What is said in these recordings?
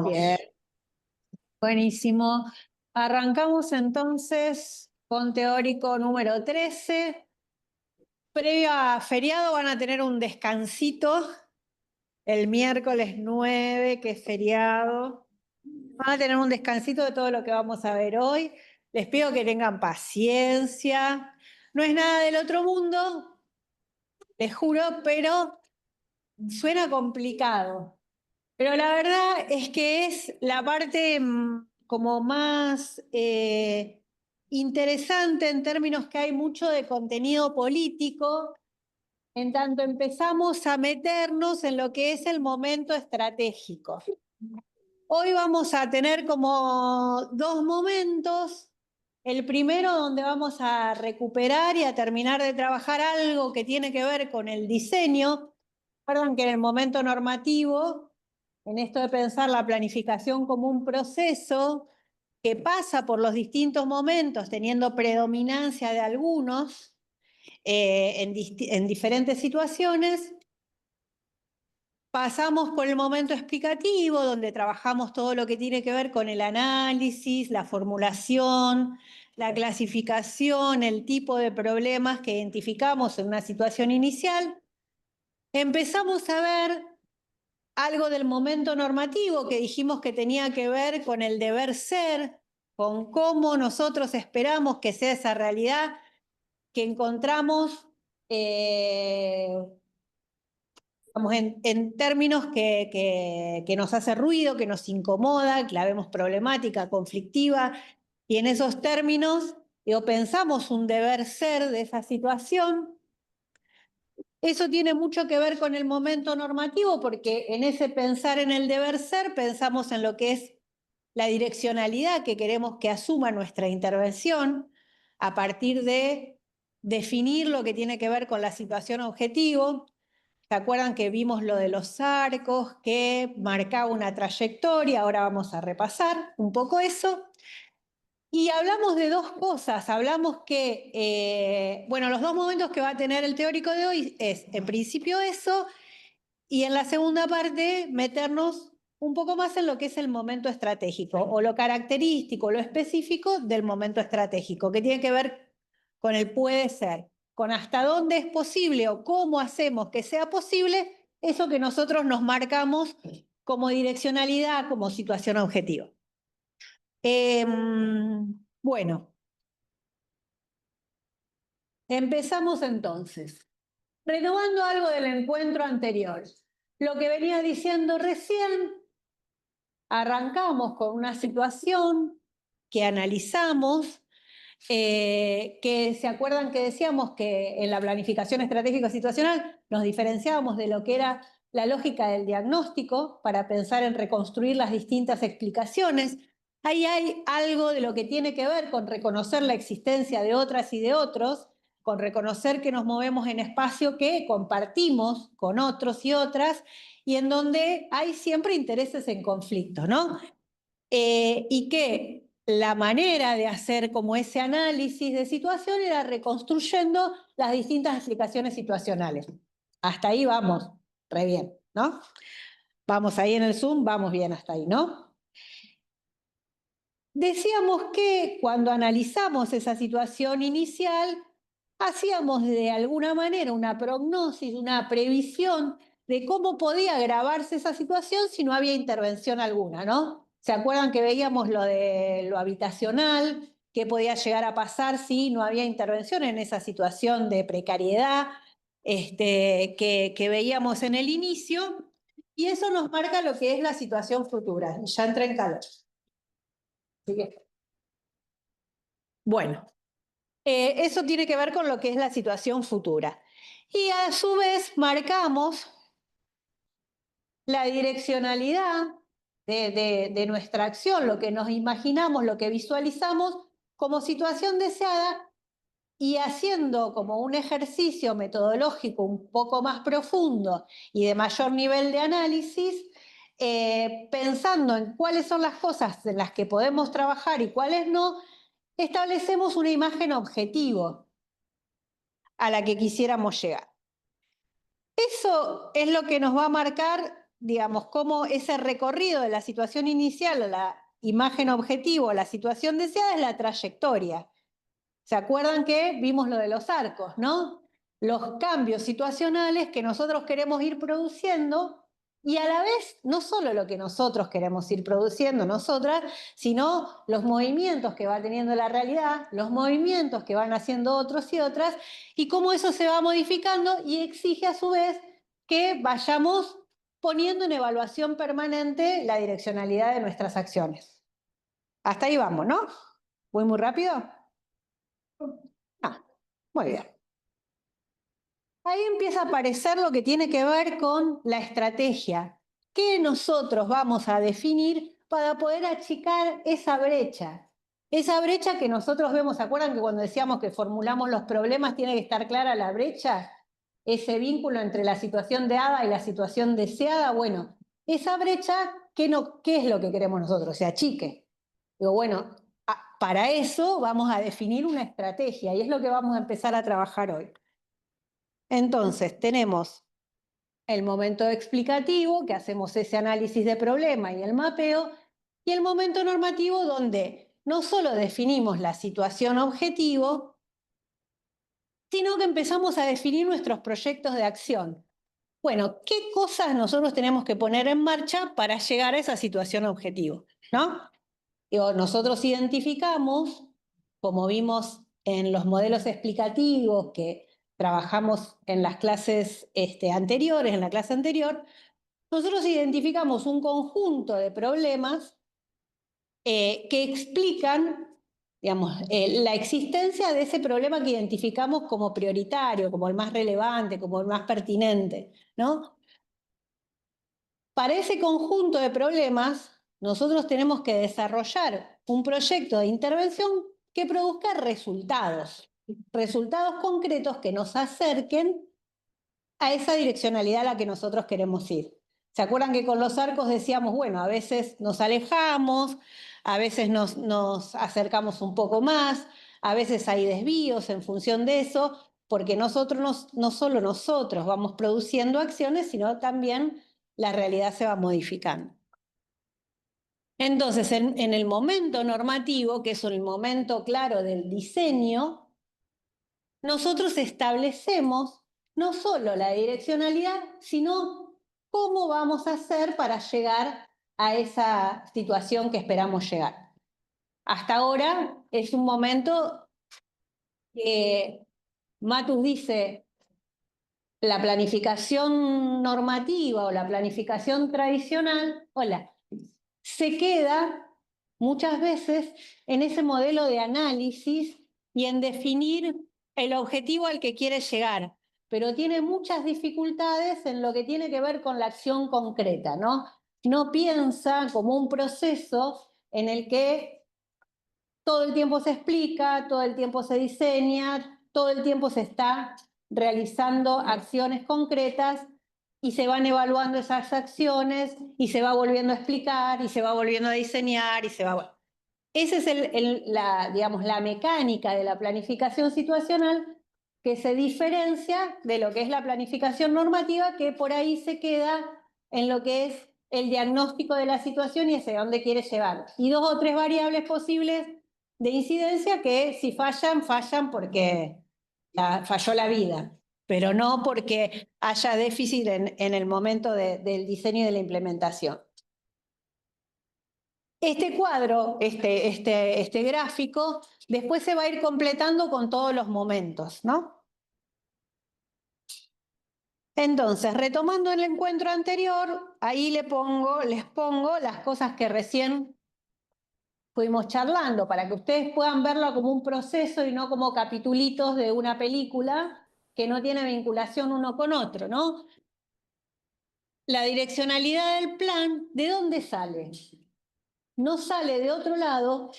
Bien, buenísimo. Arrancamos entonces con teórico número 13. Previo a feriado van a tener un descansito el miércoles 9, que es feriado. Van a tener un descansito de todo lo que vamos a ver hoy. Les pido que tengan paciencia. No es nada del otro mundo, les juro, pero suena complicado. Pero la verdad es que es la parte como más interesante en términos que hay mucho de contenido político, en tanto empezamos a meternos en lo que es el momento estratégico. Hoy vamos a tener como dos momentos. El primero donde vamos a recuperar y a terminar de trabajar algo que tiene que ver con el diseño. Recuerdan que en el momento normativo, en esto de pensar la planificación como un proceso que pasa por los distintos momentos, teniendo predominancia de algunos en diferentes situaciones, pasamos por el momento explicativo, donde trabajamos todo lo que tiene que ver con el análisis, la formulación, la clasificación, el tipo de problemas que identificamos en una situación inicial. Empezamos a ver algo del momento normativo que dijimos que tenía que ver con el deber ser, con cómo nosotros esperamos que sea esa realidad que encontramos en términos que nos hace ruido, que nos incomoda, que la vemos problemática, conflictiva, y en esos términos pensamos un deber ser de esa situación. Eso tiene mucho que ver con el momento normativo, porque en ese pensar en el deber ser pensamos en lo que es la direccionalidad que queremos que asuma nuestra intervención a partir de definir lo que tiene que ver con la situación objetivo. ¿Se acuerdan que vimos lo de los arcos, que marcaba una trayectoria? Ahora vamos a repasar un poco eso. Y hablamos de dos cosas. Hablamos que, bueno, los dos momentos que va a tener el teórico de hoy es, en principio, eso, y en la segunda parte, meternos un poco más en lo que es el momento estratégico, o lo característico, lo específico del momento estratégico, que tiene que ver con el puede ser, con hasta dónde es posible o cómo hacemos que sea posible eso que nosotros nos marcamos como direccionalidad, como situación objetiva. Bueno, empezamos entonces. Retomando algo del encuentro anterior. Lo que venía diciendo recién, arrancamos con una situación que analizamos, que se acuerdan que decíamos que en la planificación estratégica situacional nos diferenciábamos de lo que era la lógica del diagnóstico para pensar en reconstruir las distintas explicaciones. Ahí hay algo de lo que tiene que ver con reconocer la existencia de otras y de otros, con reconocer que nos movemos en espacio que compartimos con otros y otras, y en donde hay siempre intereses en conflicto, ¿no? Y que la manera de hacer como ese análisis de situación era reconstruyendo las distintas explicaciones situacionales. Hasta ahí vamos, re bien, ¿no? Vamos ahí en el Zoom, vamos bien hasta ahí, ¿no? Decíamos que cuando analizamos esa situación inicial, hacíamos de alguna manera una prognosis, una previsión de cómo podía agravarse esa situación si no había intervención alguna, ¿no? ¿Se acuerdan que veíamos lo de lo habitacional? ¿Qué podía llegar a pasar si no había intervención en esa situación de precariedad que veíamos en el inicio? Y eso nos marca lo que es la situación futura. Ya entré en calor. Así que, bueno, eso tiene que ver con lo que es la situación futura. Y a su vez marcamos la direccionalidad de nuestra acción, lo que nos imaginamos, lo que visualizamos como situación deseada, y haciendo como un ejercicio metodológico un poco más profundo y de mayor nivel de análisis, pensando en cuáles son las cosas en las que podemos trabajar y cuáles no, establecemos una imagen objetivo a la que quisiéramos llegar. Eso es lo que nos va a marcar digamos, cómo ese recorrido de la situación inicial a la imagen objetivo, a la situación deseada, es la trayectoria. ¿Se acuerdan que vimos lo de los arcos, no? Los cambios situacionales que nosotros queremos ir produciendo y a la vez no solo lo que nosotros queremos ir produciendo, nosotras, sino los movimientos que va teniendo la realidad, los movimientos que van haciendo otros y otras, y cómo eso se va modificando y exige a su vez que vayamos poniendo en evaluación permanente la direccionalidad de nuestras acciones. Hasta ahí vamos, ¿no? ¿Voy muy rápido? Ah, muy bien. Ahí empieza a aparecer lo que tiene que ver con la estrategia. ¿Qué nosotros vamos a definir para poder achicar esa brecha? Esa brecha que nosotros vemos, ¿se acuerdan que cuando decíamos que formulamos los problemas tiene que estar clara la brecha? Ese vínculo entre la situación deseada y la situación deseada. Bueno, esa brecha, ¿qué es lo que queremos nosotros? Se achique. Digo, bueno, para eso vamos a definir una estrategia y es lo que vamos a empezar a trabajar hoy. Entonces, tenemos el momento explicativo, que hacemos ese análisis de problema y el mapeo, y el momento normativo, donde no solo definimos la situación objetivo, sino que empezamos a definir nuestros proyectos de acción. Bueno, ¿qué cosas nosotros tenemos que poner en marcha para llegar a esa situación objetivo? ¿No? Nosotros identificamos, como vimos en los modelos explicativos que trabajamos en las clases anteriores, en la clase anterior, nosotros identificamos un conjunto de problemas que explican, digamos, la existencia de ese problema que identificamos como prioritario, como el más relevante, como el más pertinente, ¿no? Para ese conjunto de problemas, nosotros tenemos que desarrollar un proyecto de intervención que produzca resultados, resultados concretos que nos acerquen a esa direccionalidad a la que nosotros queremos ir. ¿Se acuerdan que con los arcos decíamos, bueno, a veces nos alejamos, a veces nos acercamos un poco más, a veces hay desvíos en función de eso, porque nosotros no solo nosotros vamos produciendo acciones, sino también la realidad se va modificando. Entonces, en el momento normativo, que es el momento claro del diseño, nosotros establecemos no solo la direccionalidad, sino cómo vamos a hacer para llegar a esa situación que esperamos llegar. Hasta ahora es un momento que Matus dice, la planificación normativa o la planificación tradicional, se queda muchas veces en ese modelo de análisis y en definir el objetivo al que quiere llegar, pero tiene muchas dificultades en lo que tiene que ver con la acción concreta, ¿no? No piensa como un proceso en el que todo el tiempo se explica, todo el tiempo se diseña, todo el tiempo se está realizando acciones concretas y se van evaluando esas acciones y se va volviendo a explicar y se va volviendo a diseñar y se va... Esa es digamos, la mecánica de la planificación situacional que se diferencia de lo que es la planificación normativa, que por ahí se queda en lo que es el diagnóstico de la situación y hacia dónde quiere llevar. Y dos o tres variables posibles de incidencia que si fallan, fallan porque falló la vida, pero no porque haya déficit en el momento del diseño y de la implementación. Este cuadro, este gráfico, después se va a ir completando con todos los momentos, ¿no? Entonces, retomando el encuentro anterior, ahí les pongo las cosas que recién fuimos charlando, para que ustedes puedan verlo como un proceso y no como capitulitos de una película que no tiene vinculación uno con otro, ¿no? La direccionalidad del plan, ¿de dónde sale? No sale de otro lado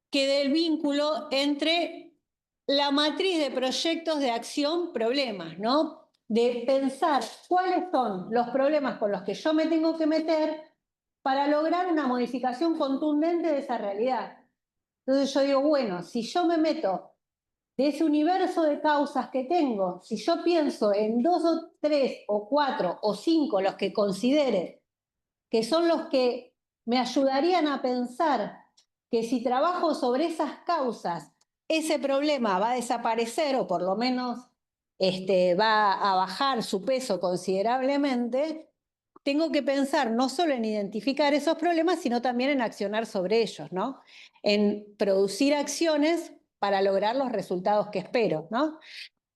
que del vínculo entre la matriz de proyectos de acción, problemas, ¿no? De pensar cuáles son los problemas con los que yo me tengo que meter para lograr una modificación contundente de esa realidad. Entonces yo digo, bueno, si yo me meto de ese universo de causas que tengo, si yo pienso en 2 o 3 o 4 o 5 los que considere que son los que me ayudarían a pensar que si trabajo sobre esas causas, ese problema va a desaparecer o por lo menos va a bajar su peso considerablemente, tengo que pensar no solo en identificar esos problemas, sino también en accionar sobre ellos, ¿no? En producir acciones para lograr los resultados que espero, ¿no?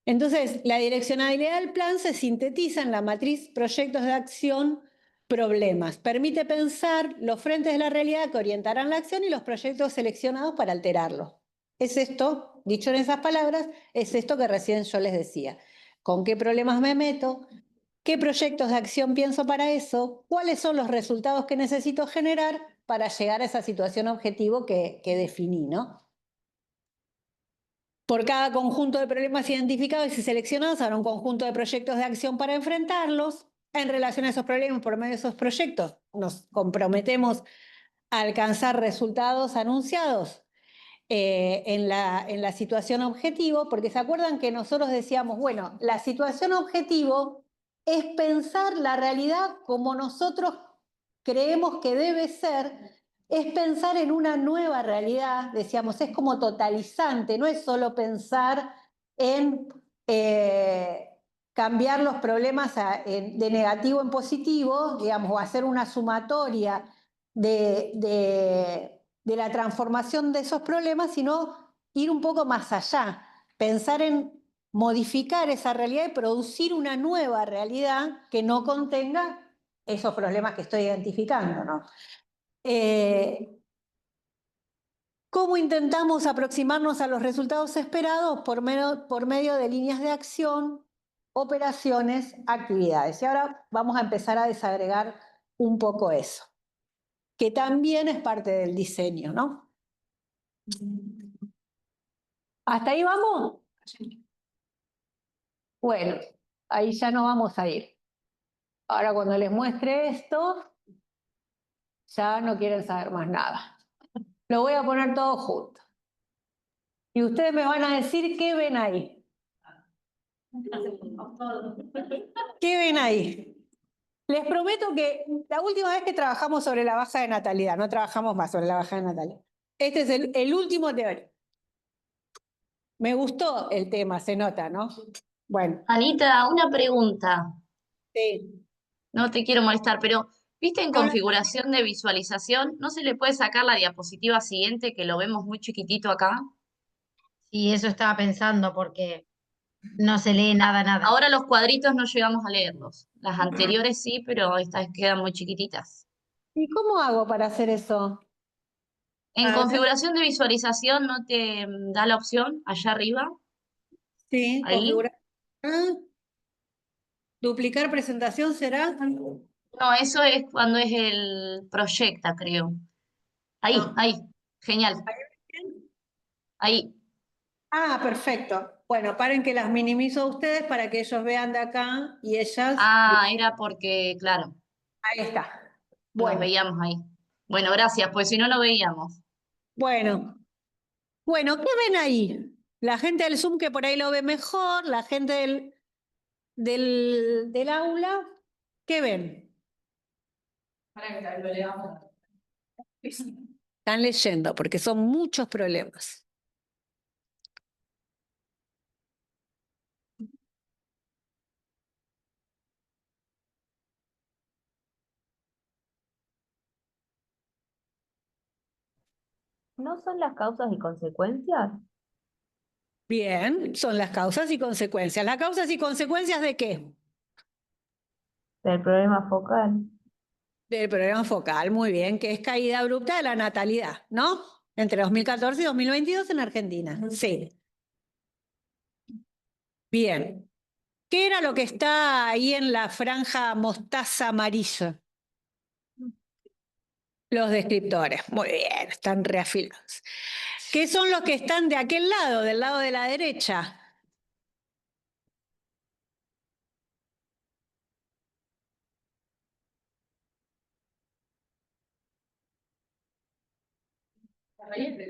Entonces, la direccionalidad del plan se sintetiza en la matriz proyectos de acción problemas. Permite pensar los frentes de la realidad que orientarán la acción y los proyectos seleccionados para alterarlo. Es esto, dicho en esas palabras, es esto que recién yo les decía. ¿Con qué problemas me meto? ¿Qué proyectos de acción pienso para eso? ¿Cuáles son los resultados que necesito generar para llegar a esa situación objetivo que definí, ¿no? Por cada conjunto de problemas identificados y seleccionados habrá un conjunto de proyectos de acción para enfrentarlos. En relación a esos problemas, por medio de esos proyectos, nos comprometemos a alcanzar resultados anunciados en la situación objetivo, porque se acuerdan que nosotros decíamos, bueno, la situación objetivo es pensar la realidad como nosotros creemos que debe ser, es pensar en una nueva realidad, decíamos, es como totalizante, no es solo pensar en cambiar los problemas de negativo en positivo, digamos, o hacer una sumatoria de la transformación de esos problemas, sino ir un poco más allá, pensar en modificar esa realidad y producir una nueva realidad que no contenga esos problemas que estoy identificando, ¿no? ¿Cómo intentamos aproximarnos a los resultados esperados? Por medio de líneas de acción, operaciones, actividades. Y ahora vamos a empezar a desagregar un poco eso, que también es parte del diseño, ¿no? ¿Hasta ahí vamos? Bueno, ahí ya no vamos a ir. Ahora cuando les muestre esto, ya no quieren saber más nada. Lo voy a poner todo junto. Y ustedes me van a decir qué ven ahí. ¿Qué ven ahí? Les prometo que la última vez que trabajamos sobre la baja de natalidad, no trabajamos más sobre la baja de natalidad. Este es el último teoría. Me gustó el tema, se nota, ¿no? Bueno, Anita, una pregunta. sí. No te quiero molestar, pero ¿viste en No, no, configuración de visualización? ¿No se le puede sacar la diapositiva siguiente que lo vemos muy chiquitito acá? Sí, eso estaba pensando porque no se lee nada, nada. Ahora los cuadritos no llegamos a leerlos. Las anteriores sí, pero estas quedan muy chiquititas. ¿y cómo hago para hacer eso? En Para hacer, configuración de visualización no te da la opción allá arriba, sí, ahí. configurar. Ah, duplicar presentación será. No, eso es cuando es el proyecta, creo. Ahí, No. ahí. Genial. Ahí. Ah, perfecto. Bueno, paren que las minimizo a ustedes para que ellos vean de acá y ellas. Ah, era porque, claro, Ahí está. las Bueno, veíamos ahí. Bueno, gracias, pues si no, no veíamos. bueno. Bueno, ¿qué ven ahí? La gente del Zoom que por ahí lo ve mejor, la gente del aula, ¿qué ven? Están leyendo porque son muchos problemas. ¿No son las causas y consecuencias Bien, son las causas y consecuencias. ¿Las causas y consecuencias de qué? del problema focal? Del problema focal, muy bien, que es caída abrupta de la natalidad, ¿no? Entre 2014 y 2022 en Argentina. Sí. Bien. ¿Qué era lo que está ahí en la franja mostaza amarilla? Los descriptores. Muy bien, están reafilados. ¿Qué son los que están de aquel lado, del lado de la derecha?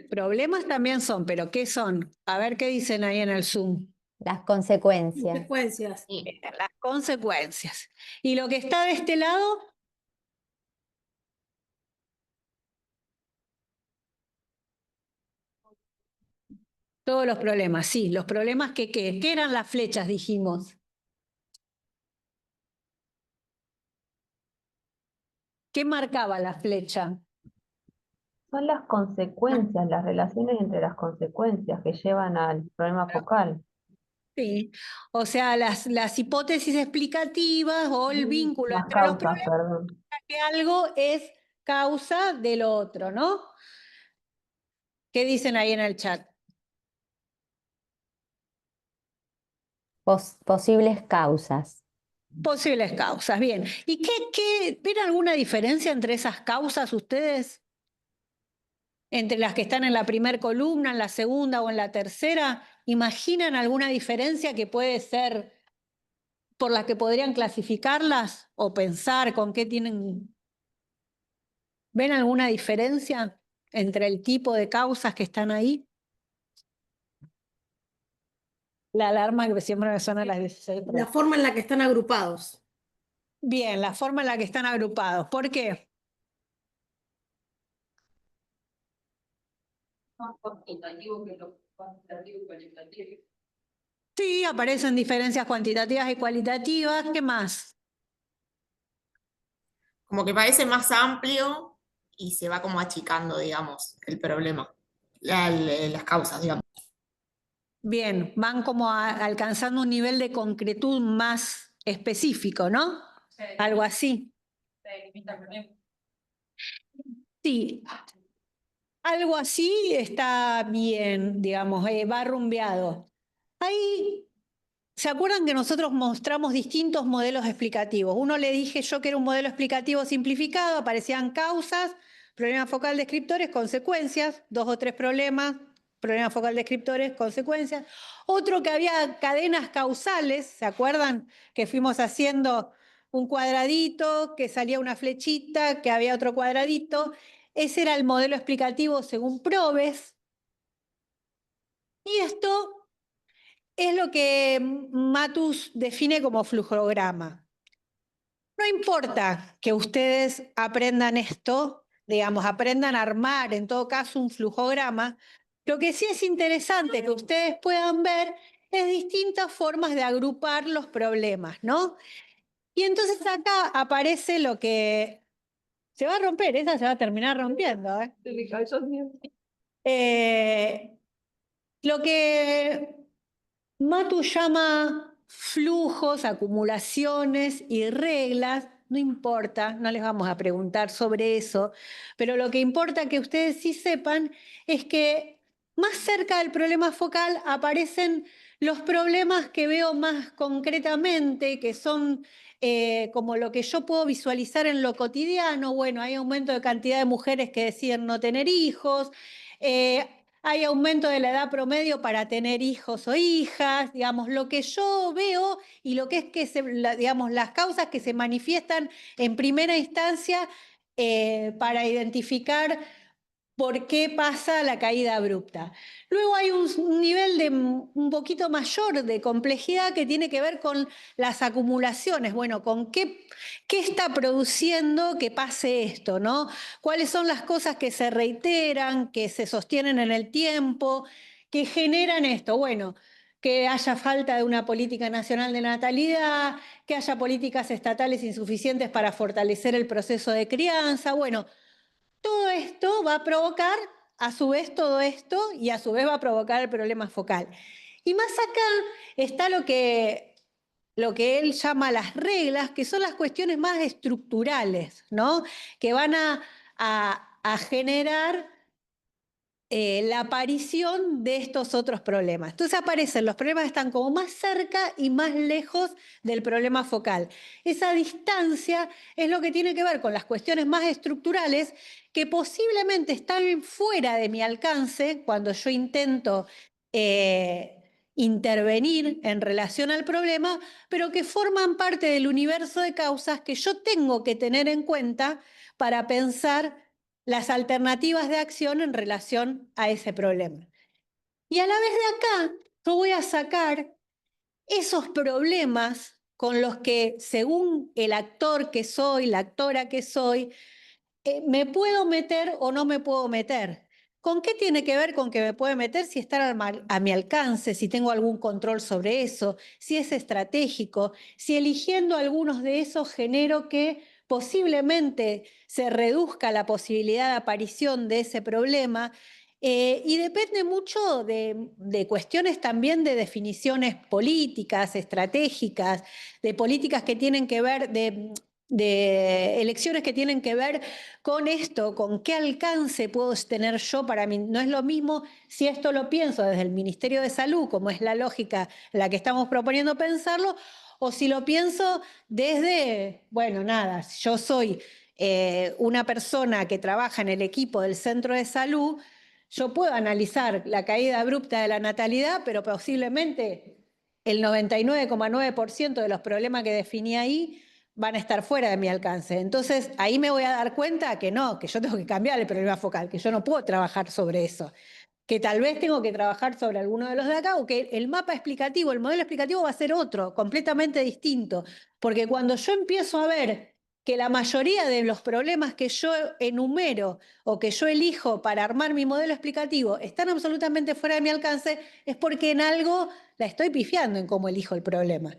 Problemas también son, pero ¿qué son? A ver qué dicen ahí en el Zoom. Las consecuencias. Consecuencias. Sí. Las consecuencias. Y lo que está de este lado, todos los problemas, sí, los problemas ¿qué eran las flechas, dijimos? ¿Qué marcaba la flecha? Son las consecuencias, las relaciones entre las consecuencias que llevan al problema focal. Sí, o sea, las hipótesis explicativas o el vínculo Las entre los causas, problemas, perdón. que algo es causa del otro, ¿no? ¿Qué dicen ahí en el chat? Posibles causas. Posibles causas, bien. ¿Y ven alguna diferencia entre esas causas ustedes? Entre las que están en la primera columna, en la segunda o en la tercera, ¿imaginan alguna diferencia que puede ser por la que podrían clasificarlas o pensar con qué tienen? ¿Ven alguna diferencia entre el tipo de causas que están ahí? La alarma que siempre me suena a las 16. La forma en la que están agrupados. Bien, la forma en la que están agrupados. ¿Por qué? Más cuantitativo que lo cuantitativo y cualitativo. Sí, aparecen diferencias cuantitativas y cualitativas. ¿Qué más? Como que parece más amplio y se va como achicando, digamos, el problema, las causas, digamos. Bien, van como alcanzando un nivel de concretud más específico, ¿no? Algo así. Sí, algo así está bien, digamos, va rumbeado. Ahí, ¿se acuerdan que nosotros mostramos distintos modelos explicativos? Uno le dije yo que era un modelo explicativo simplificado, aparecían causas, problema focal descriptores, consecuencias, 2 o 3 problemas, problema focal descriptores, consecuencias. Otro que había cadenas causales, ¿se acuerdan? Que fuimos haciendo un cuadradito, que salía una flechita, que había otro cuadradito. Ese era el modelo explicativo según Probes. Y esto es lo que Matus define como flujograma. No importa que ustedes aprendan esto, digamos, aprendan a armar en todo caso un flujograma, lo que sí es interesante que ustedes puedan ver es distintas formas de agrupar los problemas, ¿no? Y entonces acá aparece lo que se va a romper, esa se va a terminar rompiendo, ¿eh? Lo que Matu llama flujos, acumulaciones y reglas, no importa, no les vamos a preguntar sobre eso, pero lo que importa que ustedes sí sepan es que más cerca del problema focal aparecen los problemas que veo más concretamente, que son como lo que yo puedo visualizar en lo cotidiano. Bueno, hay aumento de cantidad de mujeres que deciden no tener hijos, hay aumento de la edad promedio para tener hijos o hijas, digamos, lo que yo veo y lo que es que, digamos, las causas que se manifiestan en primera instancia para identificar por qué pasa la caída abrupta. Luego hay un nivel un poquito mayor de complejidad que tiene que ver con las acumulaciones. Bueno, con qué está produciendo que pase esto, ¿no? ¿Cuáles son las cosas que se reiteran, que se sostienen en el tiempo, que generan esto? Bueno, que haya falta de una política nacional de natalidad, que haya políticas estatales insuficientes para fortalecer el proceso de crianza. Bueno, todo esto va a provocar, a su vez, todo esto, y a su vez va a provocar el problema focal. Y más acá está lo que él llama las reglas, que son las cuestiones más estructurales, ¿no? Que van a generar la aparición de estos otros problemas. Entonces aparecen, los problemas están como más cerca y más lejos del problema focal. Esa distancia es lo que tiene que ver con las cuestiones más estructurales que posiblemente están fuera de mi alcance cuando yo intento intervenir en relación al problema, pero que forman parte del universo de causas que yo tengo que tener en cuenta para pensar las alternativas de acción en relación a ese problema. Y a la vez de acá, yo voy a sacar esos problemas con los que, según el actor que soy, la actora que soy, me puedo meter o no me puedo meter. ¿Con qué tiene que ver con que me puede meter? Si está a mi alcance, si tengo algún control sobre eso, si es estratégico, si eligiendo algunos de esos genero que posiblemente se reduzca la posibilidad de aparición de ese problema. Y depende mucho de cuestiones también de definiciones políticas, estratégicas, de políticas que tienen que ver, de elecciones que tienen que ver con esto, con qué alcance puedo tener yo para mí. No es lo mismo si esto lo pienso desde el Ministerio de Salud, como es la lógica la que estamos proponiendo pensarlo, o si lo pienso desde, bueno, nada, yo soy una persona que trabaja en el equipo del centro de salud, yo puedo analizar la caída abrupta de la natalidad, pero posiblemente el 99,9% de los problemas que definí ahí van a estar fuera de mi alcance. Entonces, ahí me voy a dar cuenta que no, que yo tengo que cambiar el problema focal, que yo no puedo trabajar sobre eso, que tal vez tengo que trabajar sobre alguno de los de acá, o que el mapa explicativo, el modelo explicativo va a ser otro, completamente distinto, porque cuando yo empiezo a ver que la mayoría de los problemas que yo enumero o que yo elijo para armar mi modelo explicativo están absolutamente fuera de mi alcance, es porque en algo la estoy pifiando en cómo elijo el problema,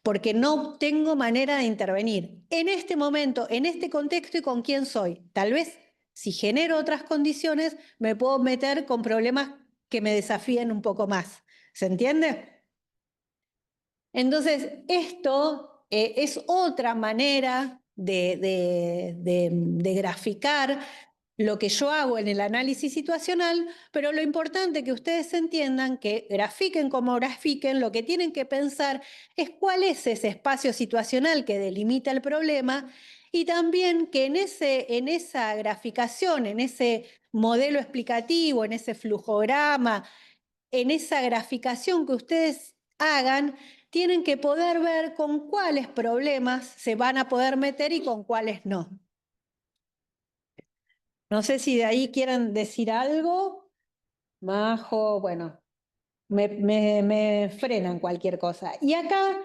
porque no tengo manera de intervenir en este momento, en este contexto y con quién soy. Tal vez si genero otras condiciones me puedo meter con problemas que me desafíen un poco más. ¿Se entiende? Entonces, esto es otra manera de graficar lo que yo hago en el análisis situacional, pero lo importante que ustedes entiendan que grafiquen como grafiquen, lo que tienen que pensar es cuál es ese espacio situacional que delimita el problema y también que en esa graficación, en ese modelo explicativo, en ese flujograma, en esa graficación que ustedes hagan, tienen que poder ver con cuáles problemas se van a poder meter y con cuáles no. No sé si de ahí quieran decir algo. Majo, bueno, me frenan cualquier cosa. Y acá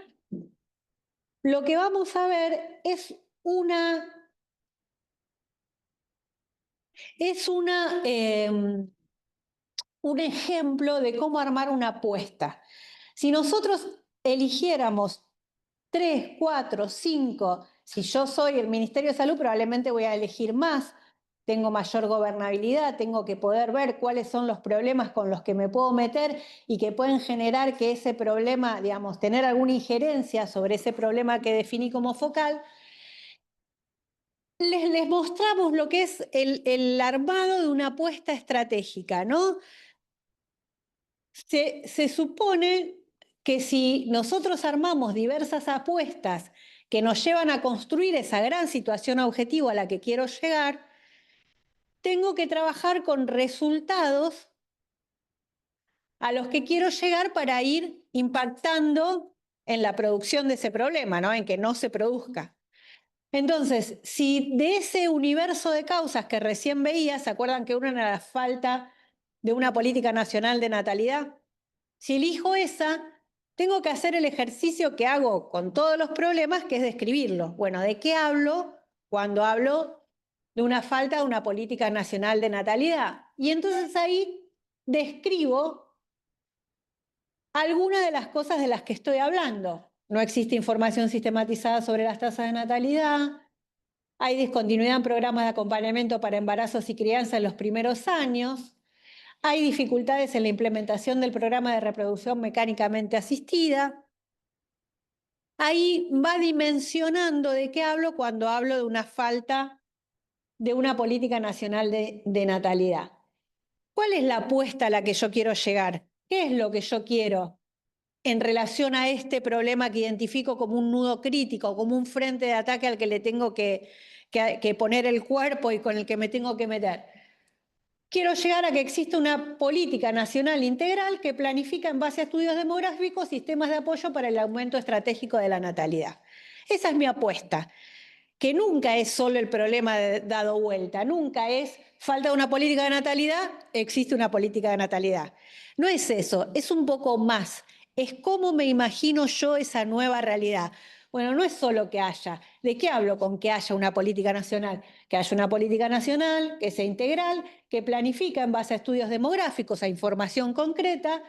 lo que vamos a ver es un ejemplo de cómo armar una apuesta. Si nosotros eligiéramos 3, 4, 5, si yo soy el Ministerio de Salud, probablemente voy a elegir más, tengo mayor gobernabilidad, tengo que poder ver cuáles son los problemas con los que me puedo meter y que pueden generar que ese problema, digamos, tener alguna injerencia sobre ese problema que definí como focal. Les mostramos lo que es el armado de una apuesta estratégica, ¿no? Se supone que si nosotros armamos diversas apuestas que nos llevan a construir esa gran situación objetivo a la que quiero llegar, tengo que trabajar con resultados a los que quiero llegar para ir impactando en la producción de ese problema, ¿no? En que no se produzca. Entonces, si de ese universo de causas que recién veía, ¿se acuerdan que una era la falta de una política nacional de natalidad? Si elijo esa, tengo que hacer el ejercicio que hago con todos los problemas, que es describirlo. Bueno, ¿de qué hablo cuando hablo de una falta de una política nacional de natalidad? Y entonces ahí describo algunas de las cosas de las que estoy hablando. No existe información sistematizada sobre las tasas de natalidad, hay discontinuidad en programas de acompañamiento para embarazos y crianza en los primeros años, hay dificultades en la implementación del programa de reproducción mecánicamente asistida. Ahí va dimensionando de qué hablo cuando hablo de una falta de una política nacional de natalidad. ¿Cuál es la apuesta a la que yo quiero llegar? ¿Qué es lo que yo quiero en relación a este problema que identifico como un nudo crítico, como un frente de ataque al que le tengo que poner el cuerpo y con el que me tengo que meter? Quiero llegar a que exista una política nacional integral que planifica en base a estudios demográficos sistemas de apoyo para el aumento estratégico de la natalidad. Esa es mi apuesta, que nunca es solo el problema dado vuelta, nunca es falta de una política de natalidad, existe una política de natalidad. No es eso, es un poco más, es cómo me imagino yo esa nueva realidad. Bueno, no es solo que haya, ¿de qué hablo con que haya una política nacional? Que haya una política nacional, que sea integral, que planifica en base a estudios demográficos, a información concreta,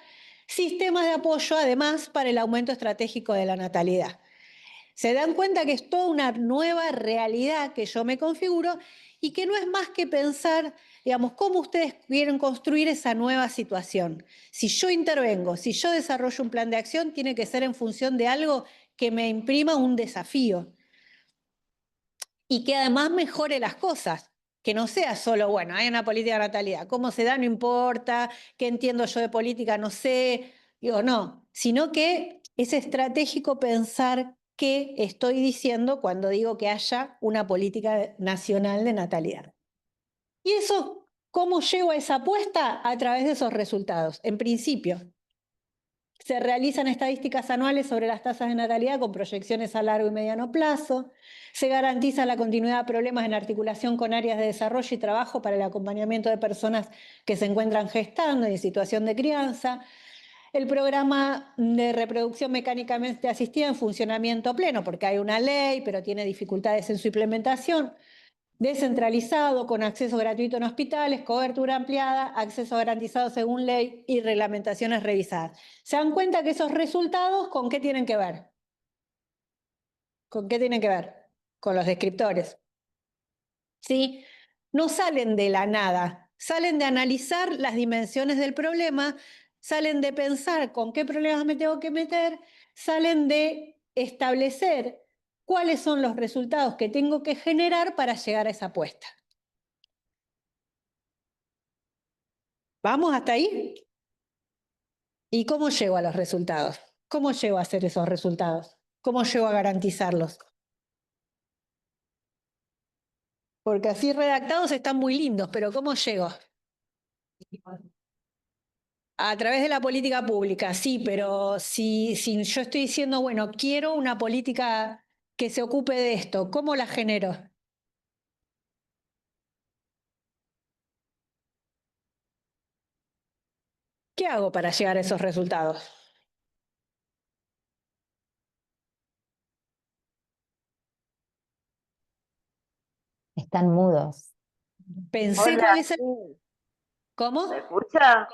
sistemas de apoyo además para el aumento estratégico de la natalidad. Se dan cuenta que es toda una nueva realidad que yo me configuro y que no es más que pensar, digamos, cómo ustedes quieren construir esa nueva situación. Si yo intervengo, si yo desarrollo un plan de acción, tiene que ser en función de algo que me imprima un desafío y que además mejore las cosas. Que no sea solo, bueno, hay una política de natalidad, cómo se da no importa, qué entiendo yo de política no sé, digo, no, sino que es estratégico pensar qué estoy diciendo cuando digo que haya una política nacional de natalidad. Y eso, ¿cómo llego a esa apuesta? A través de esos resultados. En principio, se realizan estadísticas anuales sobre las tasas de natalidad con proyecciones a largo y mediano plazo. Se garantiza la continuidad de problemas en articulación con áreas de desarrollo y trabajo para el acompañamiento de personas que se encuentran gestando y en situación de crianza. El programa de reproducción mecánicamente asistida en funcionamiento pleno, porque hay una ley, pero tiene dificultades en su implementación. Descentralizado, con acceso gratuito en hospitales, cobertura ampliada, acceso garantizado según ley y reglamentaciones revisadas. ¿Se dan cuenta que esos resultados con qué tienen que ver? ¿Con qué tienen que ver? Con los descriptores. ¿Sí? No salen de la nada, salen de analizar las dimensiones del problema, salen de pensar con qué problemas me tengo que meter, salen de establecer cuáles son los resultados que tengo que generar para llegar a esa apuesta. ¿Vamos hasta ahí? ¿Y cómo llego a los resultados? ¿Cómo llego a hacer esos resultados? ¿Cómo llego a garantizarlos? Porque así redactados están muy lindos, pero ¿cómo llego? A través de la política pública, sí, pero si yo estoy diciendo, bueno, quiero una política que se ocupe de esto, ¿cómo la genero? ¿Qué hago para llegar a esos resultados? Están mudos. Pensé Hola, cuál es el... sí, ¿Cómo? ¿me escucha?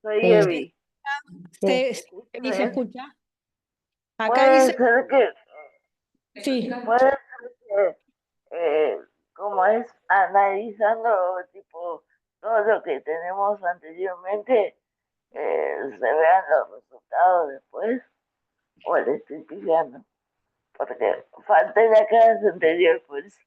Soy Sí, Evi. sí. ¿Y se Escúcheme, escucha? Acá puede dice... ser que, Sí. puede ser que, como es analizando tipo todo lo que tenemos anteriormente, se vean los resultados después, o le estoy pillando, porque falta la clase anterior, pues,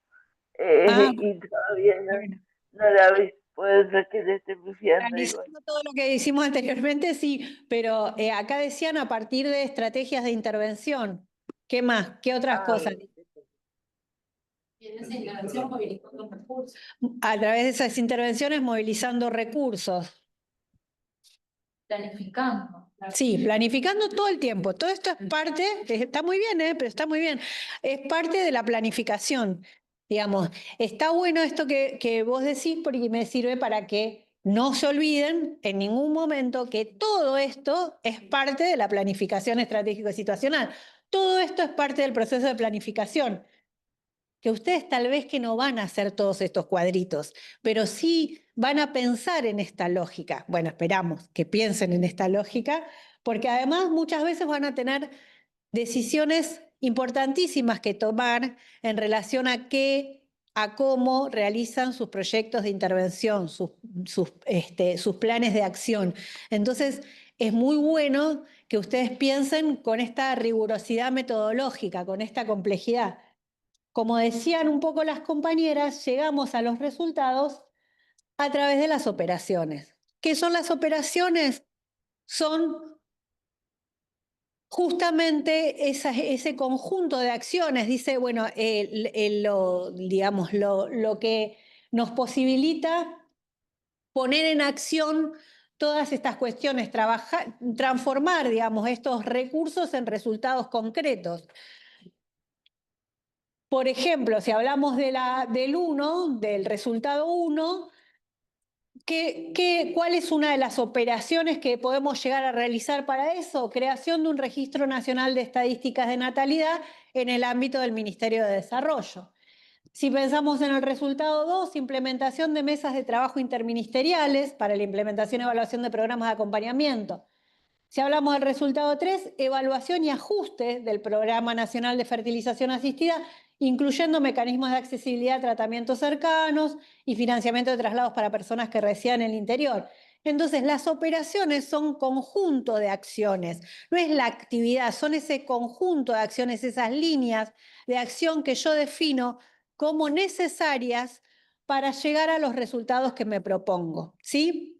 Ah, y todavía bueno. no la vi. Puede ser que le esté pillando igual. Analizando todo lo que hicimos anteriormente, sí, pero acá decían a partir de estrategias de intervención. ¿Qué más? ¿Qué otras Ah, cosas? A través de esas intervenciones movilizando recursos. Planificando. Sí, planificando todo el tiempo. Todo esto es parte, está muy bien, pero está muy bien. Es parte de la planificación. Digamos, está bueno esto que vos decís porque me sirve para que no se olviden en ningún momento que todo esto es parte de la planificación estratégico y situacional. Todo esto es parte del proceso de planificación. Que ustedes tal vez que no van a hacer todos estos cuadritos, pero sí van a pensar en esta lógica. Bueno, esperamos que piensen en esta lógica, porque además muchas veces van a tener decisiones importantísimas que tomar en relación a cómo realizan sus proyectos de intervención, sus planes de acción. Entonces, es muy bueno que ustedes piensen con esta rigurosidad metodológica, con esta complejidad. Como decían un poco las compañeras, llegamos a los resultados a través de las operaciones. ¿Qué son las operaciones? Son justamente ese conjunto de acciones, dice, bueno, digamos, lo que nos posibilita poner en acción todas estas cuestiones, transformar, digamos, estos recursos en resultados concretos. por ejemplo, si hablamos del 1, del resultado 1, ¿cuál es una de las operaciones que podemos llegar a realizar para eso? Creación de un Registro Nacional de Estadísticas de Natalidad en el ámbito del Ministerio de Desarrollo. Si pensamos en el resultado 2, implementación de mesas de trabajo interministeriales para la implementación y evaluación de programas de acompañamiento. Si hablamos del resultado 3, evaluación y ajuste del Programa Nacional de Fertilización Asistida, incluyendo mecanismos de accesibilidad a tratamientos cercanos y financiamiento de traslados para personas que residen en el interior. Entonces, las operaciones son conjunto de acciones, no es la actividad, son ese conjunto de acciones, esas líneas de acción que yo defino como necesarias para llegar a los resultados que me propongo, ¿sí?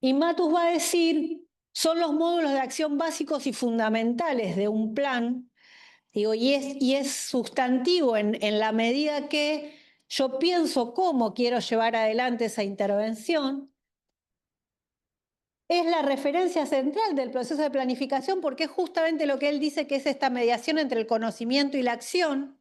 Y Matus va a decir, son los módulos de acción básicos y fundamentales de un plan, digo, y es sustantivo en la medida que yo pienso cómo quiero llevar adelante esa intervención. Es la referencia central del proceso de planificación porque es justamente lo que él dice que es esta mediación entre el conocimiento y la acción.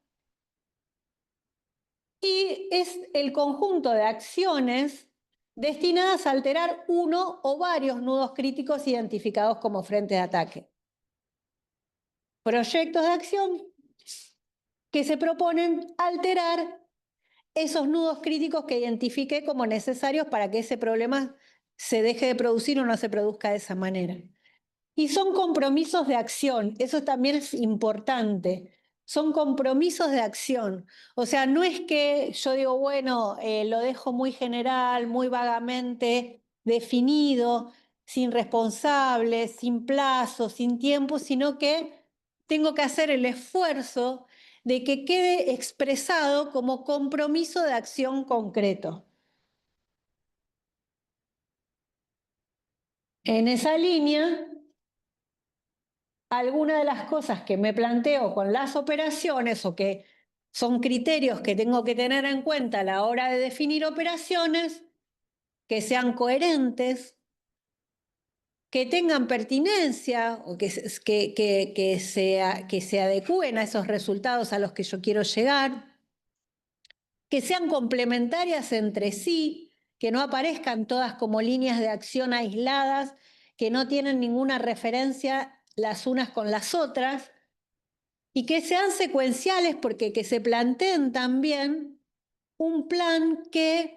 Y es el conjunto de acciones destinadas a alterar uno o varios nudos críticos identificados como frente de ataque. Proyectos de acción que se proponen alterar esos nudos críticos que identifiqué como necesarios para que ese problema se deje de producir o no se produzca de esa manera. Y son compromisos de acción, eso también es importante. Son compromisos de acción. O sea, no es que yo digo, bueno, lo dejo muy general, muy vagamente definido, sin responsables, sin plazo, sin tiempo, sino que tengo que hacer el esfuerzo de que quede expresado como compromiso de acción concreto. En esa línea, algunas de las cosas que me planteo con las operaciones o que son criterios que tengo que tener en cuenta a la hora de definir operaciones, que sean coherentes, que tengan pertinencia o que se adecúen a esos resultados a los que yo quiero llegar, que sean complementarias entre sí, que no aparezcan todas como líneas de acción aisladas, que no tienen ninguna referencia las unas con las otras, y que sean secuenciales porque que se planteen también un plan que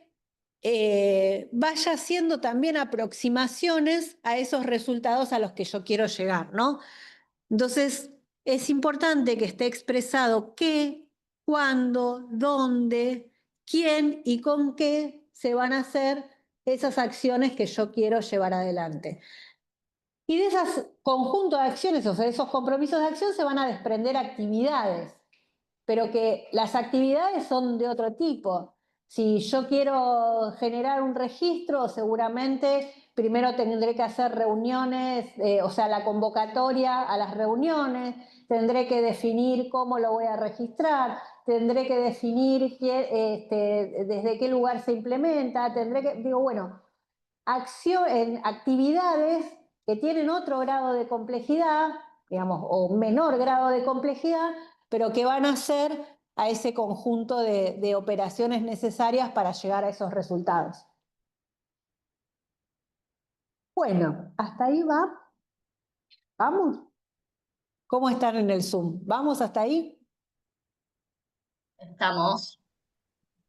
vaya haciendo también aproximaciones a esos resultados a los que yo quiero llegar, ¿no? Entonces, es importante que esté expresado qué, cuándo, dónde, quién y con qué se van a hacer esas acciones que yo quiero llevar adelante. Y de esos conjuntos de acciones, o sea, de esos compromisos de acción, se van a desprender actividades, pero que las actividades son de otro tipo. Si yo quiero generar un registro, seguramente primero tendré que hacer reuniones, o sea, la convocatoria a las reuniones, tendré que definir cómo lo voy a registrar, tendré que definir desde qué lugar se implementa, actividades que tienen otro grado de complejidad, digamos, o menor grado de complejidad, pero que van a ser a ese conjunto de operaciones necesarias para llegar a esos resultados. Bueno, hasta ahí va. ¿Vamos? ¿Cómo están en el Zoom? ¿Vamos hasta ahí? Estamos.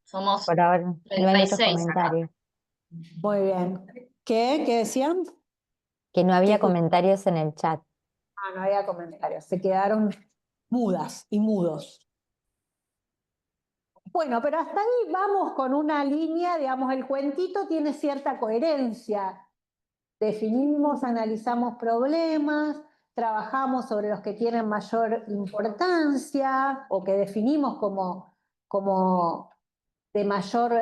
Somos Por ahora no hay otros 36 acá. comentarios. Muy bien. ¿Qué decían? Que no había ¿Qué? comentarios en el chat. No había comentarios. Se quedaron mudas y mudos. Bueno, pero hasta ahí vamos con una línea, digamos, el cuentito tiene cierta coherencia. Definimos, analizamos problemas, trabajamos sobre los que tienen mayor importancia o que definimos como de mayor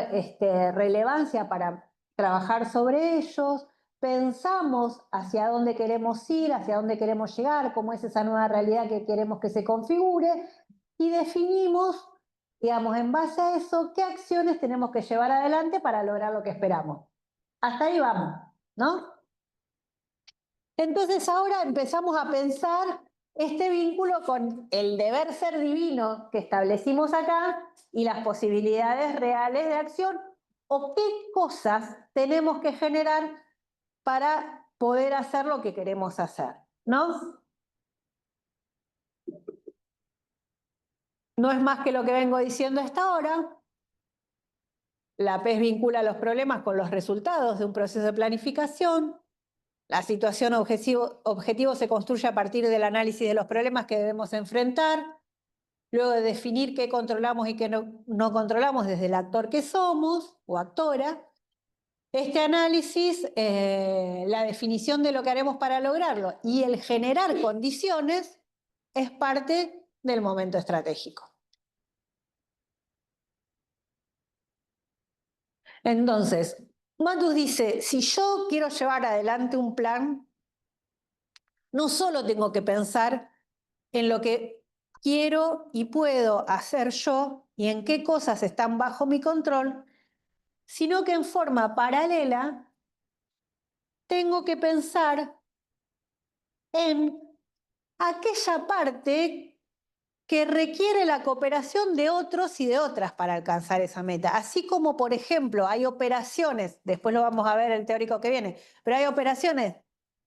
relevancia para trabajar sobre ellos, pensamos hacia dónde queremos ir, hacia dónde queremos llegar, cómo es esa nueva realidad que queremos que se configure y definimos, digamos, en base a eso, qué acciones tenemos que llevar adelante para lograr lo que esperamos. Hasta ahí vamos, ¿no? Entonces ahora empezamos a pensar este vínculo con el deber ser divino que establecimos acá y las posibilidades reales de acción, o qué cosas tenemos que generar para poder hacer lo que queremos hacer, ¿no? No es más que lo que vengo diciendo hasta ahora. La PES vincula los problemas con los resultados de un proceso de planificación. La situación objetivo se construye a partir del análisis de los problemas que debemos enfrentar, luego de definir qué controlamos y qué no controlamos desde el actor que somos o actora. Este análisis, la definición de lo que haremos para lograrlo y el generar condiciones es parte del momento estratégico. Entonces, Matus dice, si yo quiero llevar adelante un plan, no solo tengo que pensar en lo que quiero y puedo hacer yo y en qué cosas están bajo mi control, sino que en forma paralela tengo que pensar en aquella parte que requiere la cooperación de otros y de otras para alcanzar esa meta. Así como, por ejemplo, hay operaciones, después lo vamos a ver el teórico que viene, pero hay operaciones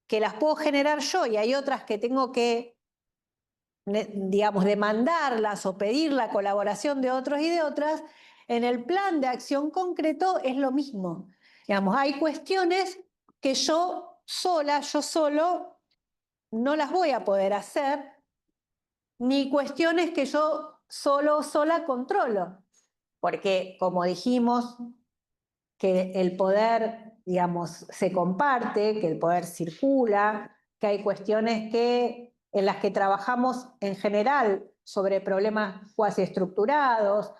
que las puedo generar yo y hay otras que tengo que, digamos, demandarlas o pedir la colaboración de otros y de otras. En el plan de acción concreto es lo mismo. Digamos, hay cuestiones que yo solo, no las voy a poder hacer, ni cuestiones que yo sola controlo. Porque, como dijimos, que el poder, digamos, se comparte, que el poder circula, que hay cuestiones en las que trabajamos en general sobre problemas cuasi estructurados,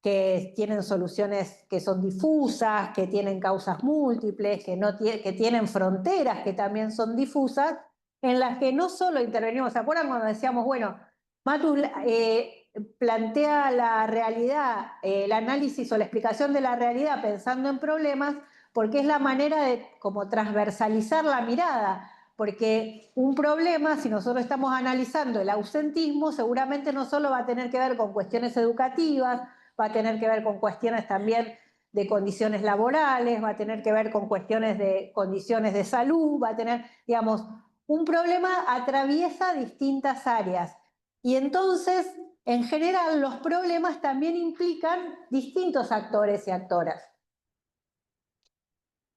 que tienen soluciones que son difusas, que tienen causas múltiples, que tienen fronteras que también son difusas, en las que no solo intervenimos. ¿Se acuerdan cuando decíamos, bueno, Matus plantea la realidad, el análisis o la explicación de la realidad pensando en problemas, porque es la manera de como transversalizar la mirada? Porque un problema, si nosotros estamos analizando el ausentismo, seguramente no solo va a tener que ver con cuestiones educativas, va a tener que ver con cuestiones también de condiciones laborales, va a tener que ver con cuestiones de condiciones de salud, va a tener, digamos, un problema atraviesa distintas áreas. Y entonces, en general, los problemas también implican distintos actores y actoras.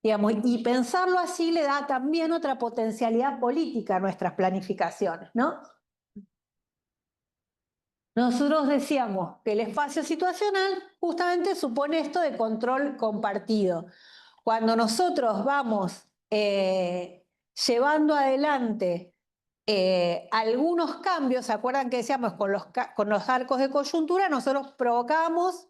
Digamos, y pensarlo así le da también otra potencialidad política a nuestras planificaciones, ¿no? Nosotros decíamos que el espacio situacional justamente supone esto de control compartido. Cuando nosotros vamos llevando adelante algunos cambios, ¿se acuerdan que decíamos con los arcos de coyuntura? Nosotros provocamos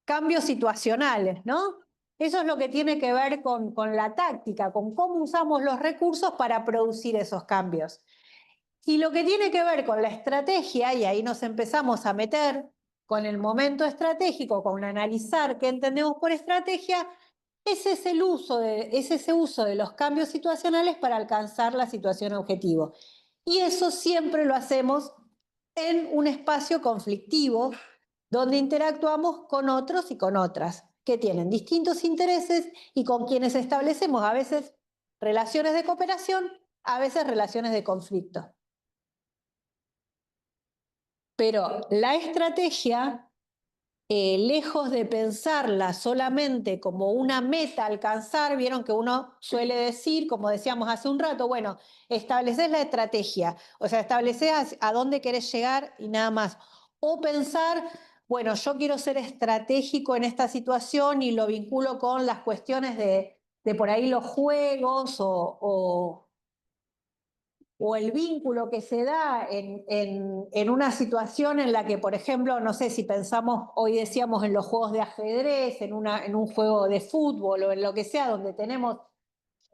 cambios situacionales, ¿no? Eso es lo que tiene que ver con la táctica, con cómo usamos los recursos para producir esos cambios. Y lo que tiene que ver con la estrategia, y ahí nos empezamos a meter con el momento estratégico, con analizar qué entendemos por estrategia, es ese uso de los cambios situacionales para alcanzar la situación objetivo. Y eso siempre lo hacemos en un espacio conflictivo, donde interactuamos con otros y con otras, que tienen distintos intereses y con quienes establecemos a veces relaciones de cooperación, a veces relaciones de conflicto. Pero la estrategia, lejos de pensarla solamente como una meta a alcanzar, vieron que uno suele decir, como decíamos hace un rato, bueno, estableces la estrategia, o sea, estableces a dónde querés llegar y nada más. O pensar, bueno, yo quiero ser estratégico en esta situación y lo vinculo con las cuestiones de por ahí los juegos o el vínculo que se da en una situación en la que, por ejemplo, no sé, si pensamos, hoy decíamos en los juegos de ajedrez, en un juego de fútbol o en lo que sea, donde tenemos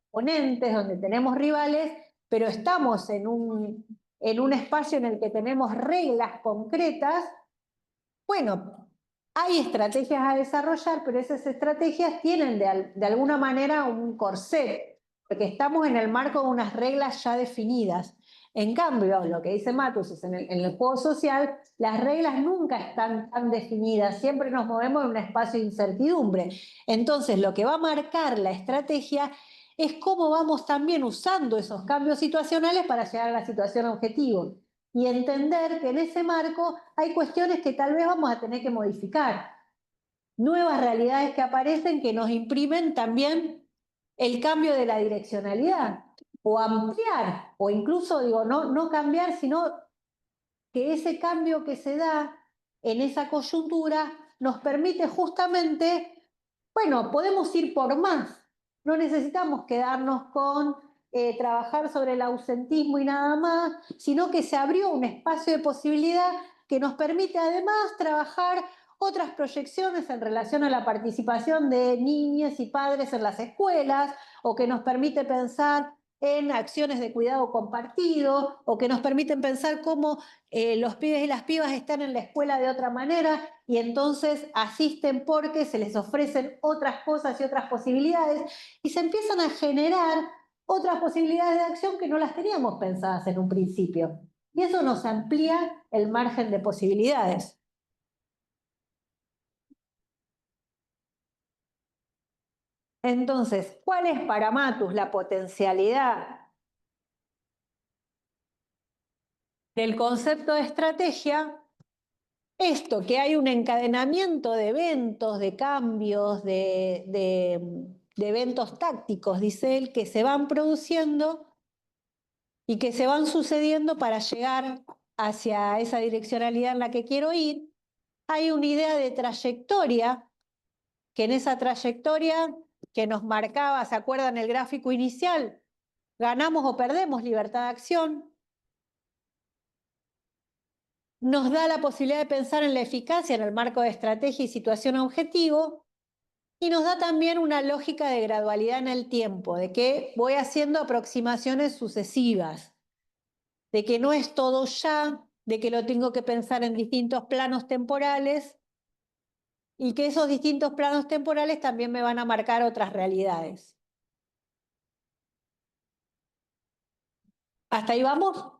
oponentes, donde tenemos rivales, pero estamos en un espacio en el que tenemos reglas concretas. Bueno, hay estrategias a desarrollar, pero esas estrategias tienen de alguna manera un corset, porque estamos en el marco de unas reglas ya definidas. En cambio, lo que dice Matus es en el juego social, las reglas nunca están tan definidas, siempre nos movemos en un espacio de incertidumbre. Entonces, lo que va a marcar la estrategia es cómo vamos también usando esos cambios situacionales para llegar a la situación objetivo. Y entender que en ese marco hay cuestiones que tal vez vamos a tener que modificar. Nuevas realidades que aparecen que nos imprimen también el cambio de la direccionalidad, o ampliar, o incluso, digo, no cambiar, sino que ese cambio que se da en esa coyuntura nos permite justamente, bueno, podemos ir por más, no necesitamos quedarnos con trabajar sobre el ausentismo y nada más, sino que se abrió un espacio de posibilidad que nos permite además trabajar otras proyecciones en relación a la participación de niñas y padres en las escuelas, o que nos permite pensar en acciones de cuidado compartido, o que nos permiten pensar cómo los pibes y las pibas están en la escuela de otra manera y entonces asisten porque se les ofrecen otras cosas y otras posibilidades, y se empiezan a generar otras posibilidades de acción que no las teníamos pensadas en un principio. Y eso nos amplía el margen de posibilidades. Entonces, ¿cuál es para Matus la potencialidad del concepto de estrategia? Esto, que hay un encadenamiento de eventos, de cambios, de eventos tácticos, dice él, que se van produciendo y que se van sucediendo para llegar hacia esa direccionalidad en la que quiero ir. Hay una idea de trayectoria, que en esa trayectoria que nos marcaba, ¿se acuerdan el gráfico inicial? Ganamos o perdemos libertad de acción. Nos da la posibilidad de pensar en la eficacia en el marco de estrategia y situación objetivo, y nos da también una lógica de gradualidad en el tiempo, de que voy haciendo aproximaciones sucesivas, de que no es todo ya, de que lo tengo que pensar en distintos planos temporales, y que esos distintos planos temporales también me van a marcar otras realidades. ¿Hasta ahí vamos?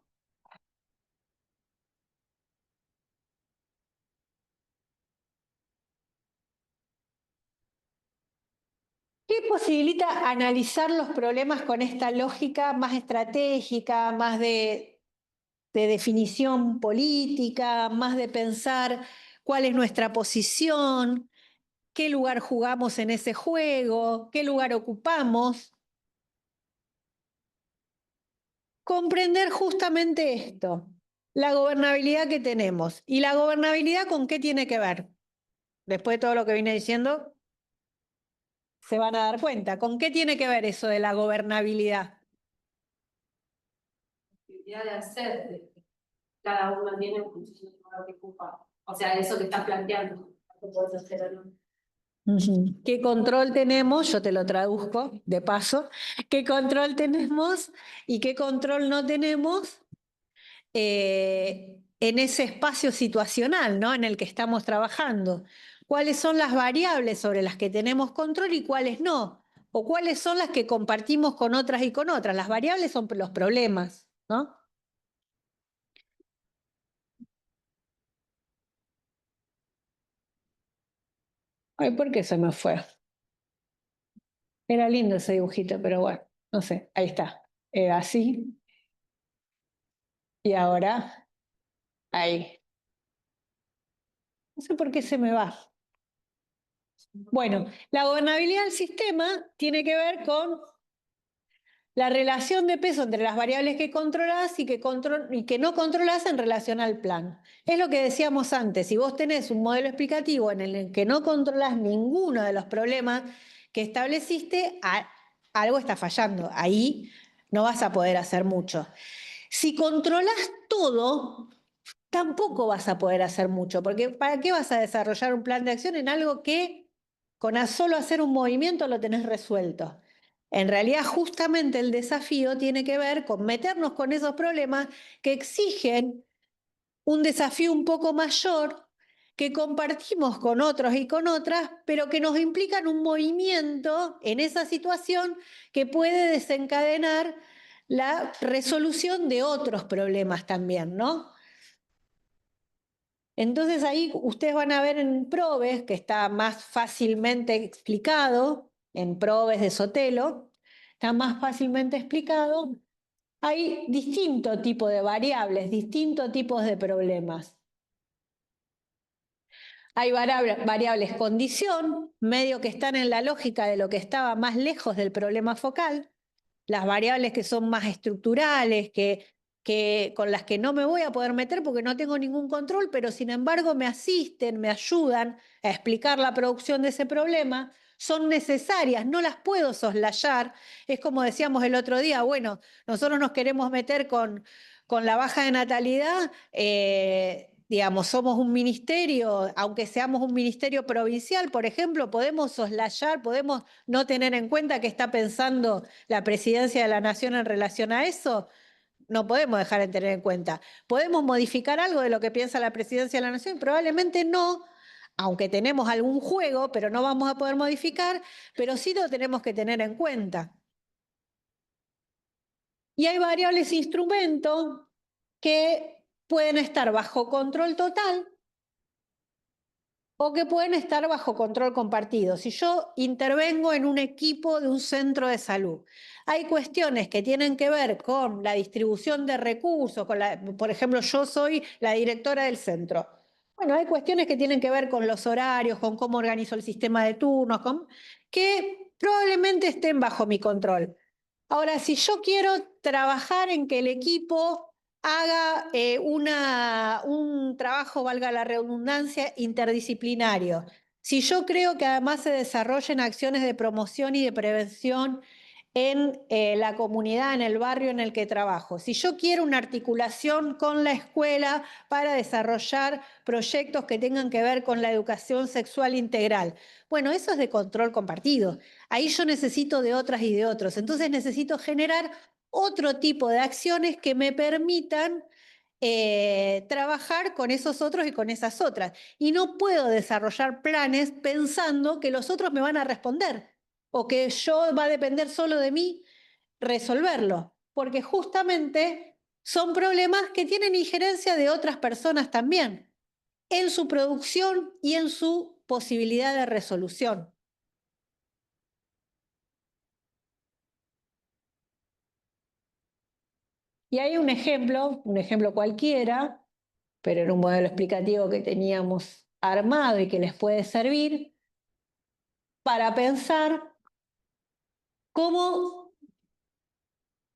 ¿Qué posibilita analizar los problemas con esta lógica más estratégica, más de definición política, más de pensar cuál es nuestra posición, qué lugar jugamos en ese juego, qué lugar ocupamos? Comprender justamente esto, la gobernabilidad que tenemos. ¿Y la gobernabilidad con qué tiene que ver? Después de todo lo que vine diciendo, se van a dar cuenta. ¿Con qué tiene que ver eso de la gobernabilidad? De hacer, cada uno tiene en función de lo que ocupa. O sea, eso que estás planteando, lo puedes hacer o no. ¿Qué control tenemos? Yo te lo traduzco de paso. ¿Qué control tenemos y qué control no tenemos en ese espacio situacional, ¿no?, en el que estamos trabajando? ¿Cuáles son las variables sobre las que tenemos control y cuáles no? ¿O cuáles son las que compartimos con otras y con otras? Las variables son los problemas, ¿no? Ay, ¿por qué se me fue? Era lindo ese dibujito, pero bueno, no sé, ahí está. Era así. Y ahora, ahí. No sé por qué se me va. Bueno, la gobernabilidad del sistema tiene que ver con la relación de peso entre las variables que controlás y que no controlás en relación al plan. Es lo que decíamos antes, si vos tenés un modelo explicativo en el que no controlás ninguno de los problemas que estableciste, algo está fallando. Ahí no vas a poder hacer mucho. Si controlás todo, tampoco vas a poder hacer mucho, porque ¿para qué vas a desarrollar un plan de acción en algo que con solo hacer un movimiento lo tenés resuelto? En realidad, justamente el desafío tiene que ver con meternos con esos problemas que exigen un desafío un poco mayor, que compartimos con otros y con otras, pero que nos implican un movimiento en esa situación que puede desencadenar la resolución de otros problemas también, ¿no? Entonces ahí ustedes van a ver en Probes, que está más fácilmente explicado, en Probes de Sotelo, está más fácilmente explicado. Hay distinto tipo de variables, distintos tipos de problemas. Hay variables condición, medio que están en la lógica de lo que estaba más lejos del problema focal, las variables que son más estructurales, con las que no me voy a poder meter porque no tengo ningún control, pero sin embargo me asisten, me ayudan a explicar la producción de ese problema, son necesarias, no las puedo soslayar. Es como decíamos el otro día, bueno, nosotros nos queremos meter con la baja de natalidad, digamos, somos un ministerio, aunque seamos un ministerio provincial, por ejemplo, podemos soslayar, podemos no tener en cuenta qué está pensando la Presidencia de la Nación en relación a eso. No podemos dejar de tener en cuenta. ¿Podemos modificar algo de lo que piensa la Presidencia de la Nación? Probablemente no, aunque tenemos algún juego, pero no vamos a poder modificar, pero sí lo tenemos que tener en cuenta. Y hay variables instrumento que pueden estar bajo control total o que pueden estar bajo control compartido. Si yo intervengo en un equipo de un centro de salud, hay cuestiones que tienen que ver con la distribución de recursos, por ejemplo, yo soy la directora del centro. Bueno, hay cuestiones que tienen que ver con los horarios, con cómo organizo el sistema de turnos, que probablemente estén bajo mi control. Ahora, si yo quiero trabajar en que el equipo haga un trabajo, valga la redundancia, interdisciplinario, si yo creo que además se desarrollen acciones de promoción y de prevención en la comunidad, en el barrio en el que trabajo, si yo quiero una articulación con la escuela para desarrollar proyectos que tengan que ver con la educación sexual integral, bueno, eso es de control compartido. Ahí yo necesito de otras y de otros. Entonces necesito generar otro tipo de acciones que me permitan trabajar con esos otros y con esas otras. Y no puedo desarrollar planes pensando que los otros me van a responder o que yo va a depender solo de mí resolverlo, porque justamente son problemas que tienen injerencia de otras personas también en su producción y en su posibilidad de resolución. Y hay un ejemplo cualquiera, pero era un modelo explicativo que teníamos armado y que les puede servir para pensar cómo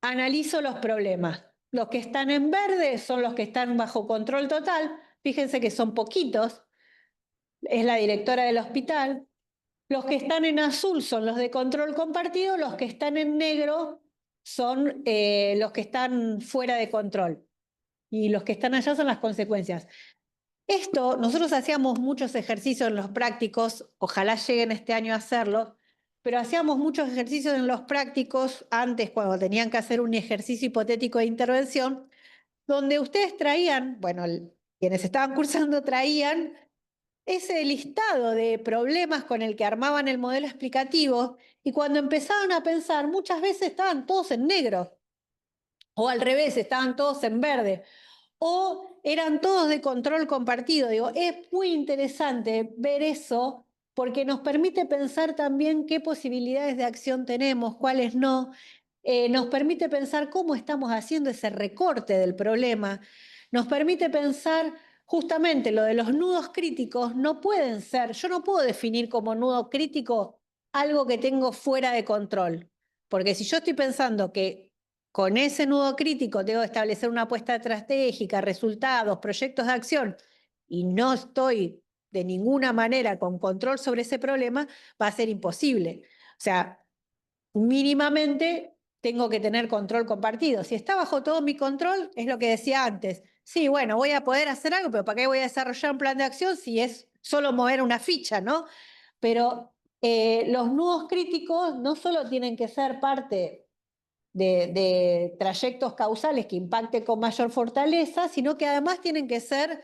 analizo los problemas. Los que están en verde son los que están bajo control total. Fíjense que son poquitos. Es la directora del hospital. Los que están en azul son los de control compartido. Los que están en negro son los que están fuera de control. Y los que están allá son las consecuencias. Esto, nosotros hacíamos muchos ejercicios en los prácticos, ojalá lleguen este año a hacerlo, pero hacíamos muchos ejercicios en los prácticos antes, cuando tenían que hacer un ejercicio hipotético de intervención, donde ustedes traían, bueno, quienes estaban cursando traían ese listado de problemas con el que armaban el modelo explicativo, y cuando empezaban a pensar, muchas veces estaban todos en negro, o al revés, estaban todos en verde, o eran todos de control compartido. Digo, es muy interesante ver eso porque nos permite pensar también qué posibilidades de acción tenemos, cuáles no. Nos permite pensar cómo estamos haciendo ese recorte del problema. Nos permite pensar justamente lo de los nudos críticos no pueden ser, yo no puedo definir como nudo crítico algo que tengo fuera de control. Porque si yo estoy pensando que con ese nudo crítico tengo que establecer una apuesta estratégica, resultados, proyectos de acción, y no estoy de ninguna manera con control sobre ese problema, va a ser imposible. O sea, mínimamente tengo que tener control compartido. Si está bajo todo mi control, es lo que decía antes. Sí, bueno, voy a poder hacer algo, pero ¿para qué voy a desarrollar un plan de acción si es solo mover una ficha, ¿no? Pero los nudos críticos no solo tienen que ser parte de trayectos causales que impacten con mayor fortaleza, sino que además tienen que ser,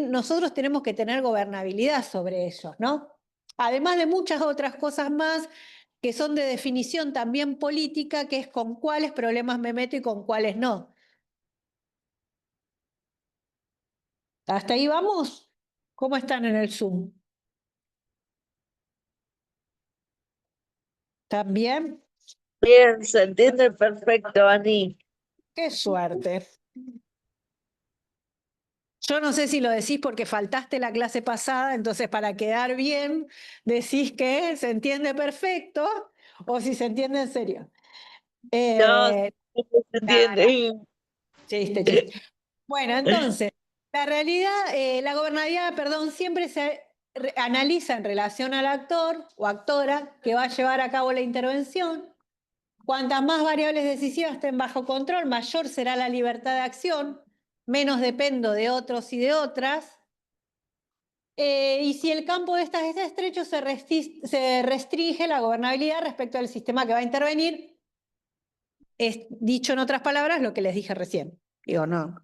nosotros tenemos que tener gobernabilidad sobre ellos, ¿no? Además de muchas otras cosas más que son de definición también política, que es con cuáles problemas me meto y con cuáles no. ¿Hasta ahí vamos? ¿Cómo están en el Zoom? ¿También? Bien, se entiende perfecto, Ani. ¡Qué suerte! Yo no sé si lo decís porque faltaste la clase pasada, entonces para quedar bien decís que se entiende perfecto o si se entiende en serio. No, Eh, sí se entiende. chiste, chiste. Bueno, entonces, la realidad, la gobernabilidad, perdón, siempre se analiza en relación al actor o actora que va a llevar a cabo la intervención. Cuantas más variables decisivas estén bajo control, mayor será la libertad de acción, menos dependo de otros y de otras. Y si el campo de estas es estrecho, se restringe la gobernabilidad respecto al sistema que va a intervenir. Es, dicho en otras palabras, lo que les dije recién. Digo, no,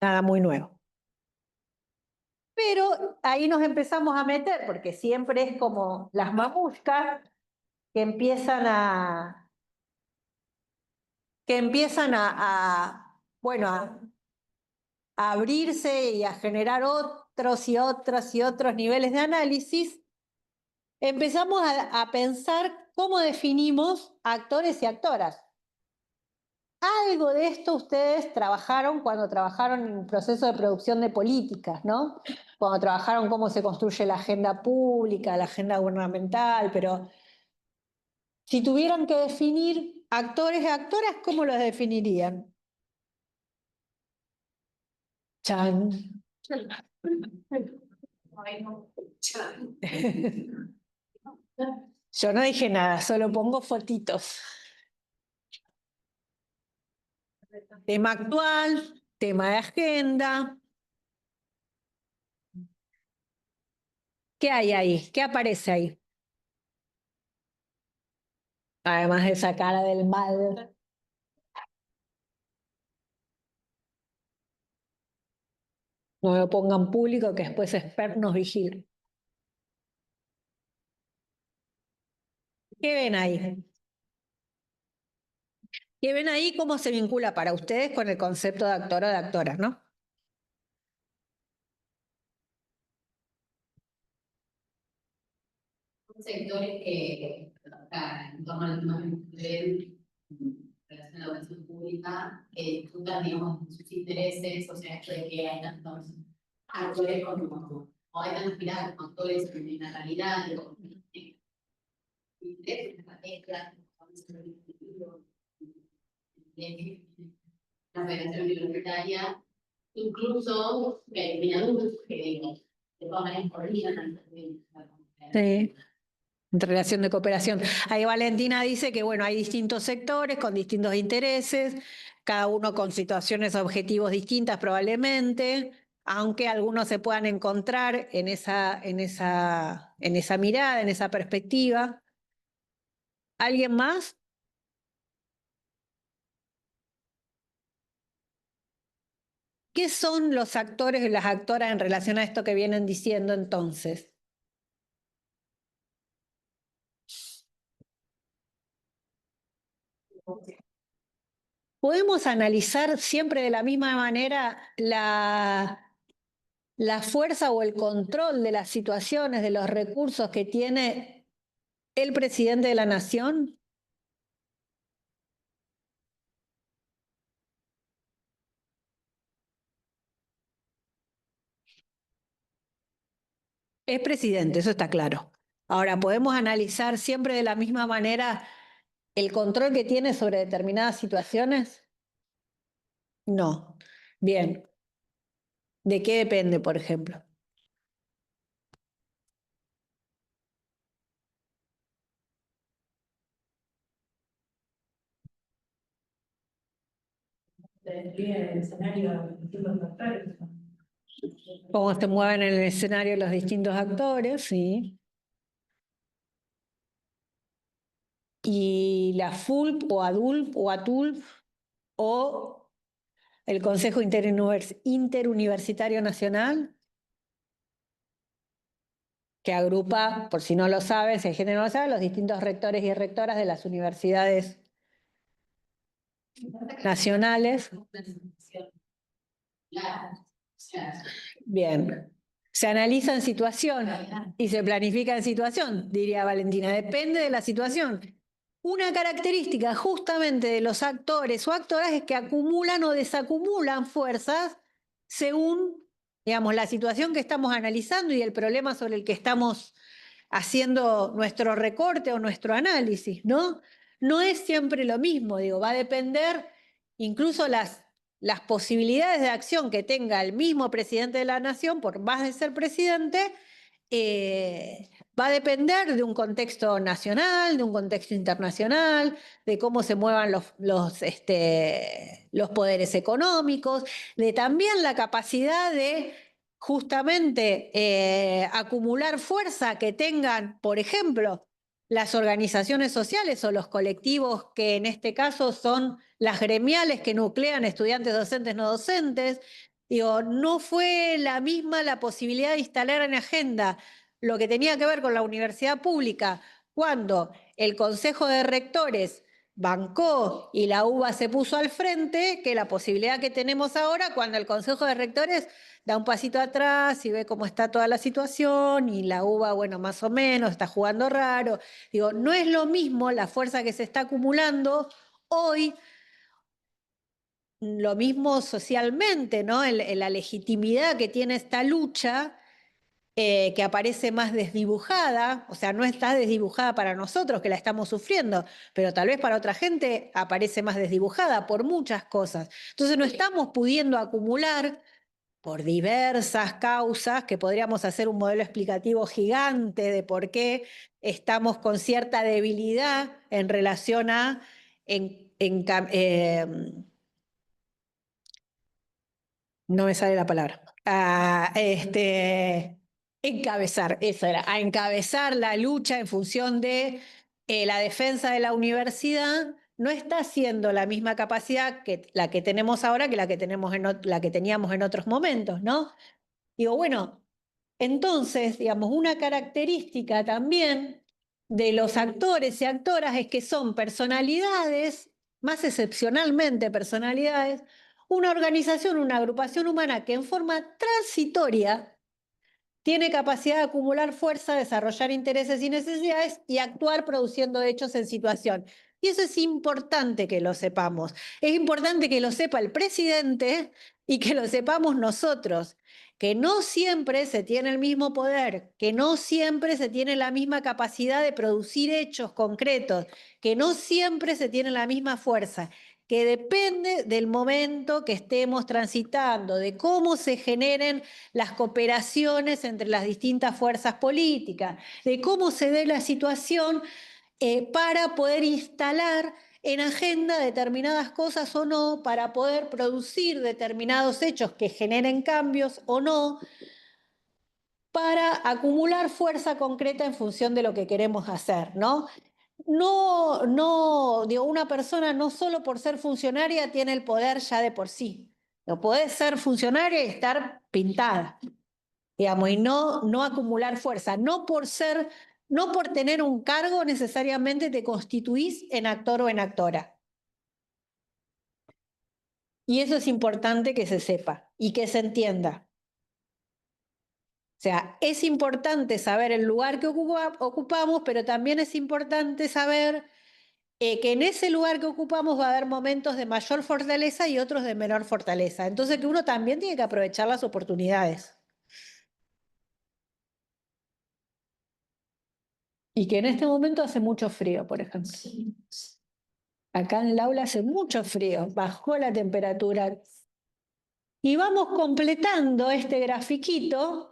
nada muy nuevo. Pero ahí nos empezamos a meter, porque siempre es como las mamuscas que empiezan bueno, a abrirse y a generar otros y otros y otros niveles de análisis. Empezamos a pensar cómo definimos actores y actoras. Algo de esto ustedes trabajaron cuando trabajaron en el proceso de producción de políticas, ¿no? Cuando trabajaron cómo se construye la agenda pública, la agenda gubernamental, pero si tuvieran que definir actores y actoras, ¿cómo los definirían? Chan. Yo no dije nada, solo pongo fotitos. Tema actual, tema de agenda. ¿Qué hay ahí? ¿Qué aparece ahí? Además de esa cara del mal. No me pongan público que después Esper nos vigile. ¿Qué ven ahí? ¿Qué ven ahí? ¿Cómo se vincula para ustedes con el concepto de actor o de actora, no? Sectores que trabajan en torno al tema de relación a la educación pública, que discutan, digamos, sus intereses, o sea, esto de que hay tantos actores como, o hay tantos pilares como actores en la realidad, intereses, estrategias, la federación universitaria, incluso adultos que digo, de todas maneras coordinan. Sí. En relación de cooperación. Ahí Valentina dice que, bueno, hay distintos sectores con distintos intereses, cada uno con situaciones, objetivos distintas probablemente, aunque algunos se puedan encontrar en esa mirada, en esa perspectiva. ¿Alguien más? ¿Qué son los actores y las actoras en relación a esto que vienen diciendo entonces? ¿Podemos analizar siempre de la misma manera la fuerza o el control de las situaciones, de los recursos que tiene el presidente de la nación? Es presidente, eso está claro. Ahora, ¿podemos analizar siempre de la misma manera el control que tiene sobre determinadas situaciones? No. Bien. ¿De qué depende, por ejemplo? Cómo se mueven en el escenario los distintos actores, sí. Y la FULP o ADULP o ATULP o el Consejo Interuniversitario Nacional, que agrupa, por si no lo saben, si hay gente que no lo sabe, los distintos rectores y rectoras de las universidades nacionales. Claro, o sea, Bien. Se analiza en situación y se planifica en situación, diría Valentina. Depende de la situación. Una característica justamente de los actores o actoras es que acumulan o desacumulan fuerzas según, digamos, la situación que estamos analizando y el problema sobre el que estamos haciendo nuestro recorte o nuestro análisis, ¿no? No es siempre lo mismo, digo, va a depender incluso las posibilidades de acción que tenga el mismo presidente de la nación, por más de ser presidente, va a depender de un contexto nacional, de un contexto internacional, de cómo se muevan los poderes económicos, de también la capacidad de justamente acumular fuerza que tengan, por ejemplo, las organizaciones sociales o los colectivos que en este caso son las gremiales que nuclean estudiantes docentes no docentes. Digo, no fue la misma la posibilidad de instalar en agenda lo que tenía que ver con la universidad pública cuando el Consejo de Rectores bancó y la UBA se puso al frente, que la posibilidad que tenemos ahora cuando el Consejo de Rectores da un pasito atrás y ve cómo está toda la situación y la UBA, bueno, más o menos, está jugando raro. Digo, no es lo mismo la fuerza que se está acumulando hoy, lo mismo socialmente, ¿no? La legitimidad que tiene esta lucha, que aparece más desdibujada, o sea, no está desdibujada para nosotros que la estamos sufriendo, pero tal vez para otra gente aparece más desdibujada por muchas cosas. Entonces no estamos pudiendo acumular por diversas causas, que podríamos hacer un modelo explicativo gigante de por qué estamos con cierta debilidad en relación a no me sale la palabra, encabezar, eso era, a encabezar la lucha en función de la defensa de la universidad, no está siendo la misma capacidad que la que tenemos ahora que la que teníamos en otros momentos, ¿no? Digo, bueno, entonces, digamos, una característica también de los actores y actoras es que son personalidades, más excepcionalmente personalidades, una organización, una agrupación humana que en forma transitoria tiene capacidad de acumular fuerza, desarrollar intereses y necesidades y actuar produciendo hechos en situación. Y eso es importante que lo sepamos. Es importante que lo sepa el presidente y que lo sepamos nosotros, que no siempre se tiene el mismo poder, que no siempre se tiene la misma capacidad de producir hechos concretos, que no siempre se tiene la misma fuerza, que depende del momento que estemos transitando, de cómo se generen las cooperaciones entre las distintas fuerzas políticas, de cómo se dé la situación para poder instalar en agenda determinadas cosas o no, para poder producir determinados hechos que generen cambios o no, para acumular fuerza concreta en función de lo que queremos hacer, ¿no? No, digo, una persona no solo por ser funcionaria tiene el poder ya de por sí. No podés ser funcionaria y estar pintada, digamos, y no acumular fuerza. No por tener un cargo necesariamente te constituís en actor o en actora. Y eso es importante que se sepa y que se entienda. O sea, es importante saber el lugar que ocupamos, pero también es importante saber que en ese lugar que ocupamos va a haber momentos de mayor fortaleza y otros de menor fortaleza. Entonces que uno también tiene que aprovechar las oportunidades. Y que en este momento hace mucho frío, por ejemplo. Acá en el aula hace mucho frío, bajó la temperatura. Y vamos completando este grafiquito,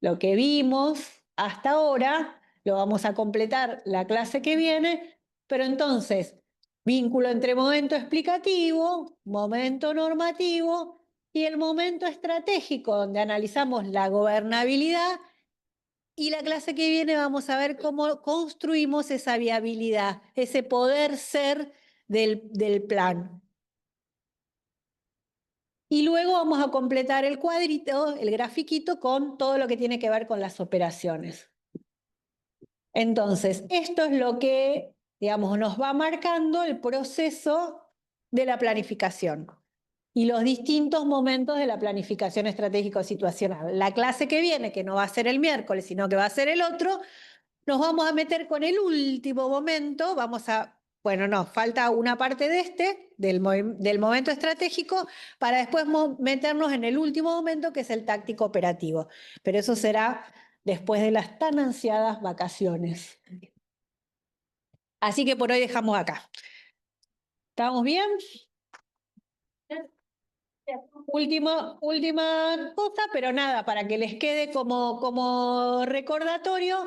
lo que vimos hasta ahora, lo vamos a completar la clase que viene, pero entonces, vínculo entre momento explicativo, momento normativo y el momento estratégico, donde analizamos la gobernabilidad, y la clase que viene vamos a ver cómo construimos esa viabilidad, ese poder ser del plan. Y luego vamos a completar el cuadrito, el grafiquito, con todo lo que tiene que ver con las operaciones. Entonces, esto es lo que, digamos, nos va marcando el proceso de la planificación y los distintos momentos de la planificación estratégico-situacional. La clase que viene, que no va a ser el miércoles, sino que va a ser el otro, nos vamos a meter con el último momento, bueno, no, falta una parte de del momento estratégico, para después meternos en el último momento, que es el táctico operativo. Pero eso será después de las tan ansiadas vacaciones. Así que por hoy dejamos acá. ¿Estamos bien? Última cosa, pero nada, para que les quede como recordatorio,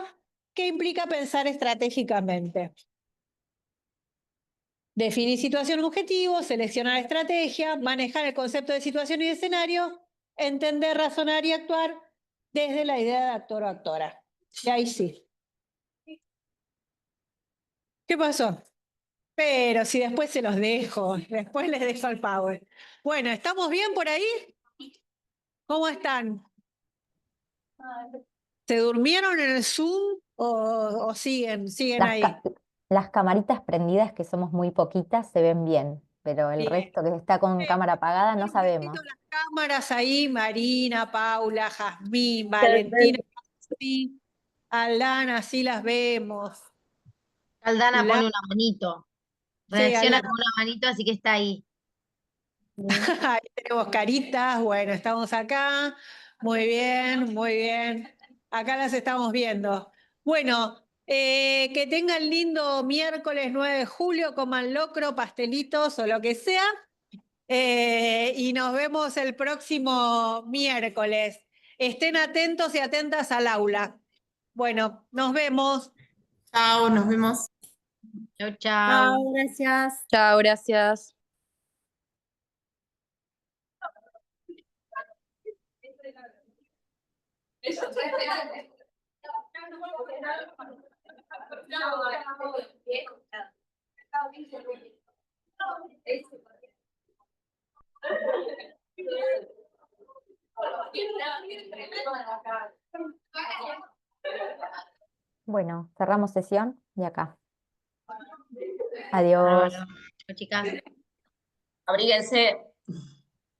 ¿qué implica pensar estratégicamente? Definir situación objetivo, seleccionar estrategia, manejar el concepto de situación y de escenario, entender, razonar y actuar desde la idea de actor o actora. Y ahí sí. ¿Qué pasó? Pero si después se los dejo, después les dejo el power. Bueno, ¿estamos bien por ahí? ¿Cómo están? ¿Se durmieron en el Zoom o siguen ahí? Las camaritas prendidas, que somos muy poquitas, se ven bien, pero el Bien. resto que está con cámara apagada no Un sabemos. poquitito las cámaras ahí, Marina, Paula, Jazmín, Valentina, sí, Aldana, así las vemos. Aldana La- pone una manito. Sí, Reacciona Aldana. con una manito, así que está ahí. Ahí tenemos caritas, bueno, estamos acá. Muy bien, muy bien. Acá las estamos viendo. Bueno, que tengan lindo miércoles 9 de julio, coman locro, pastelitos o lo que sea. Y nos vemos el próximo miércoles. Estén atentos y atentas al aula. Bueno, nos vemos. Chao, nos vemos. Chau, chau. Gracias. Chao, gracias. Bueno, cerramos sesión y acá. Adiós. Bárbaro. Chau, chicas. Abríguense.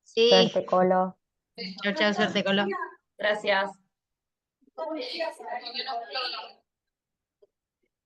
Sí. Suerte, Colo. Chau, chau, suerte, Colo. Gracias.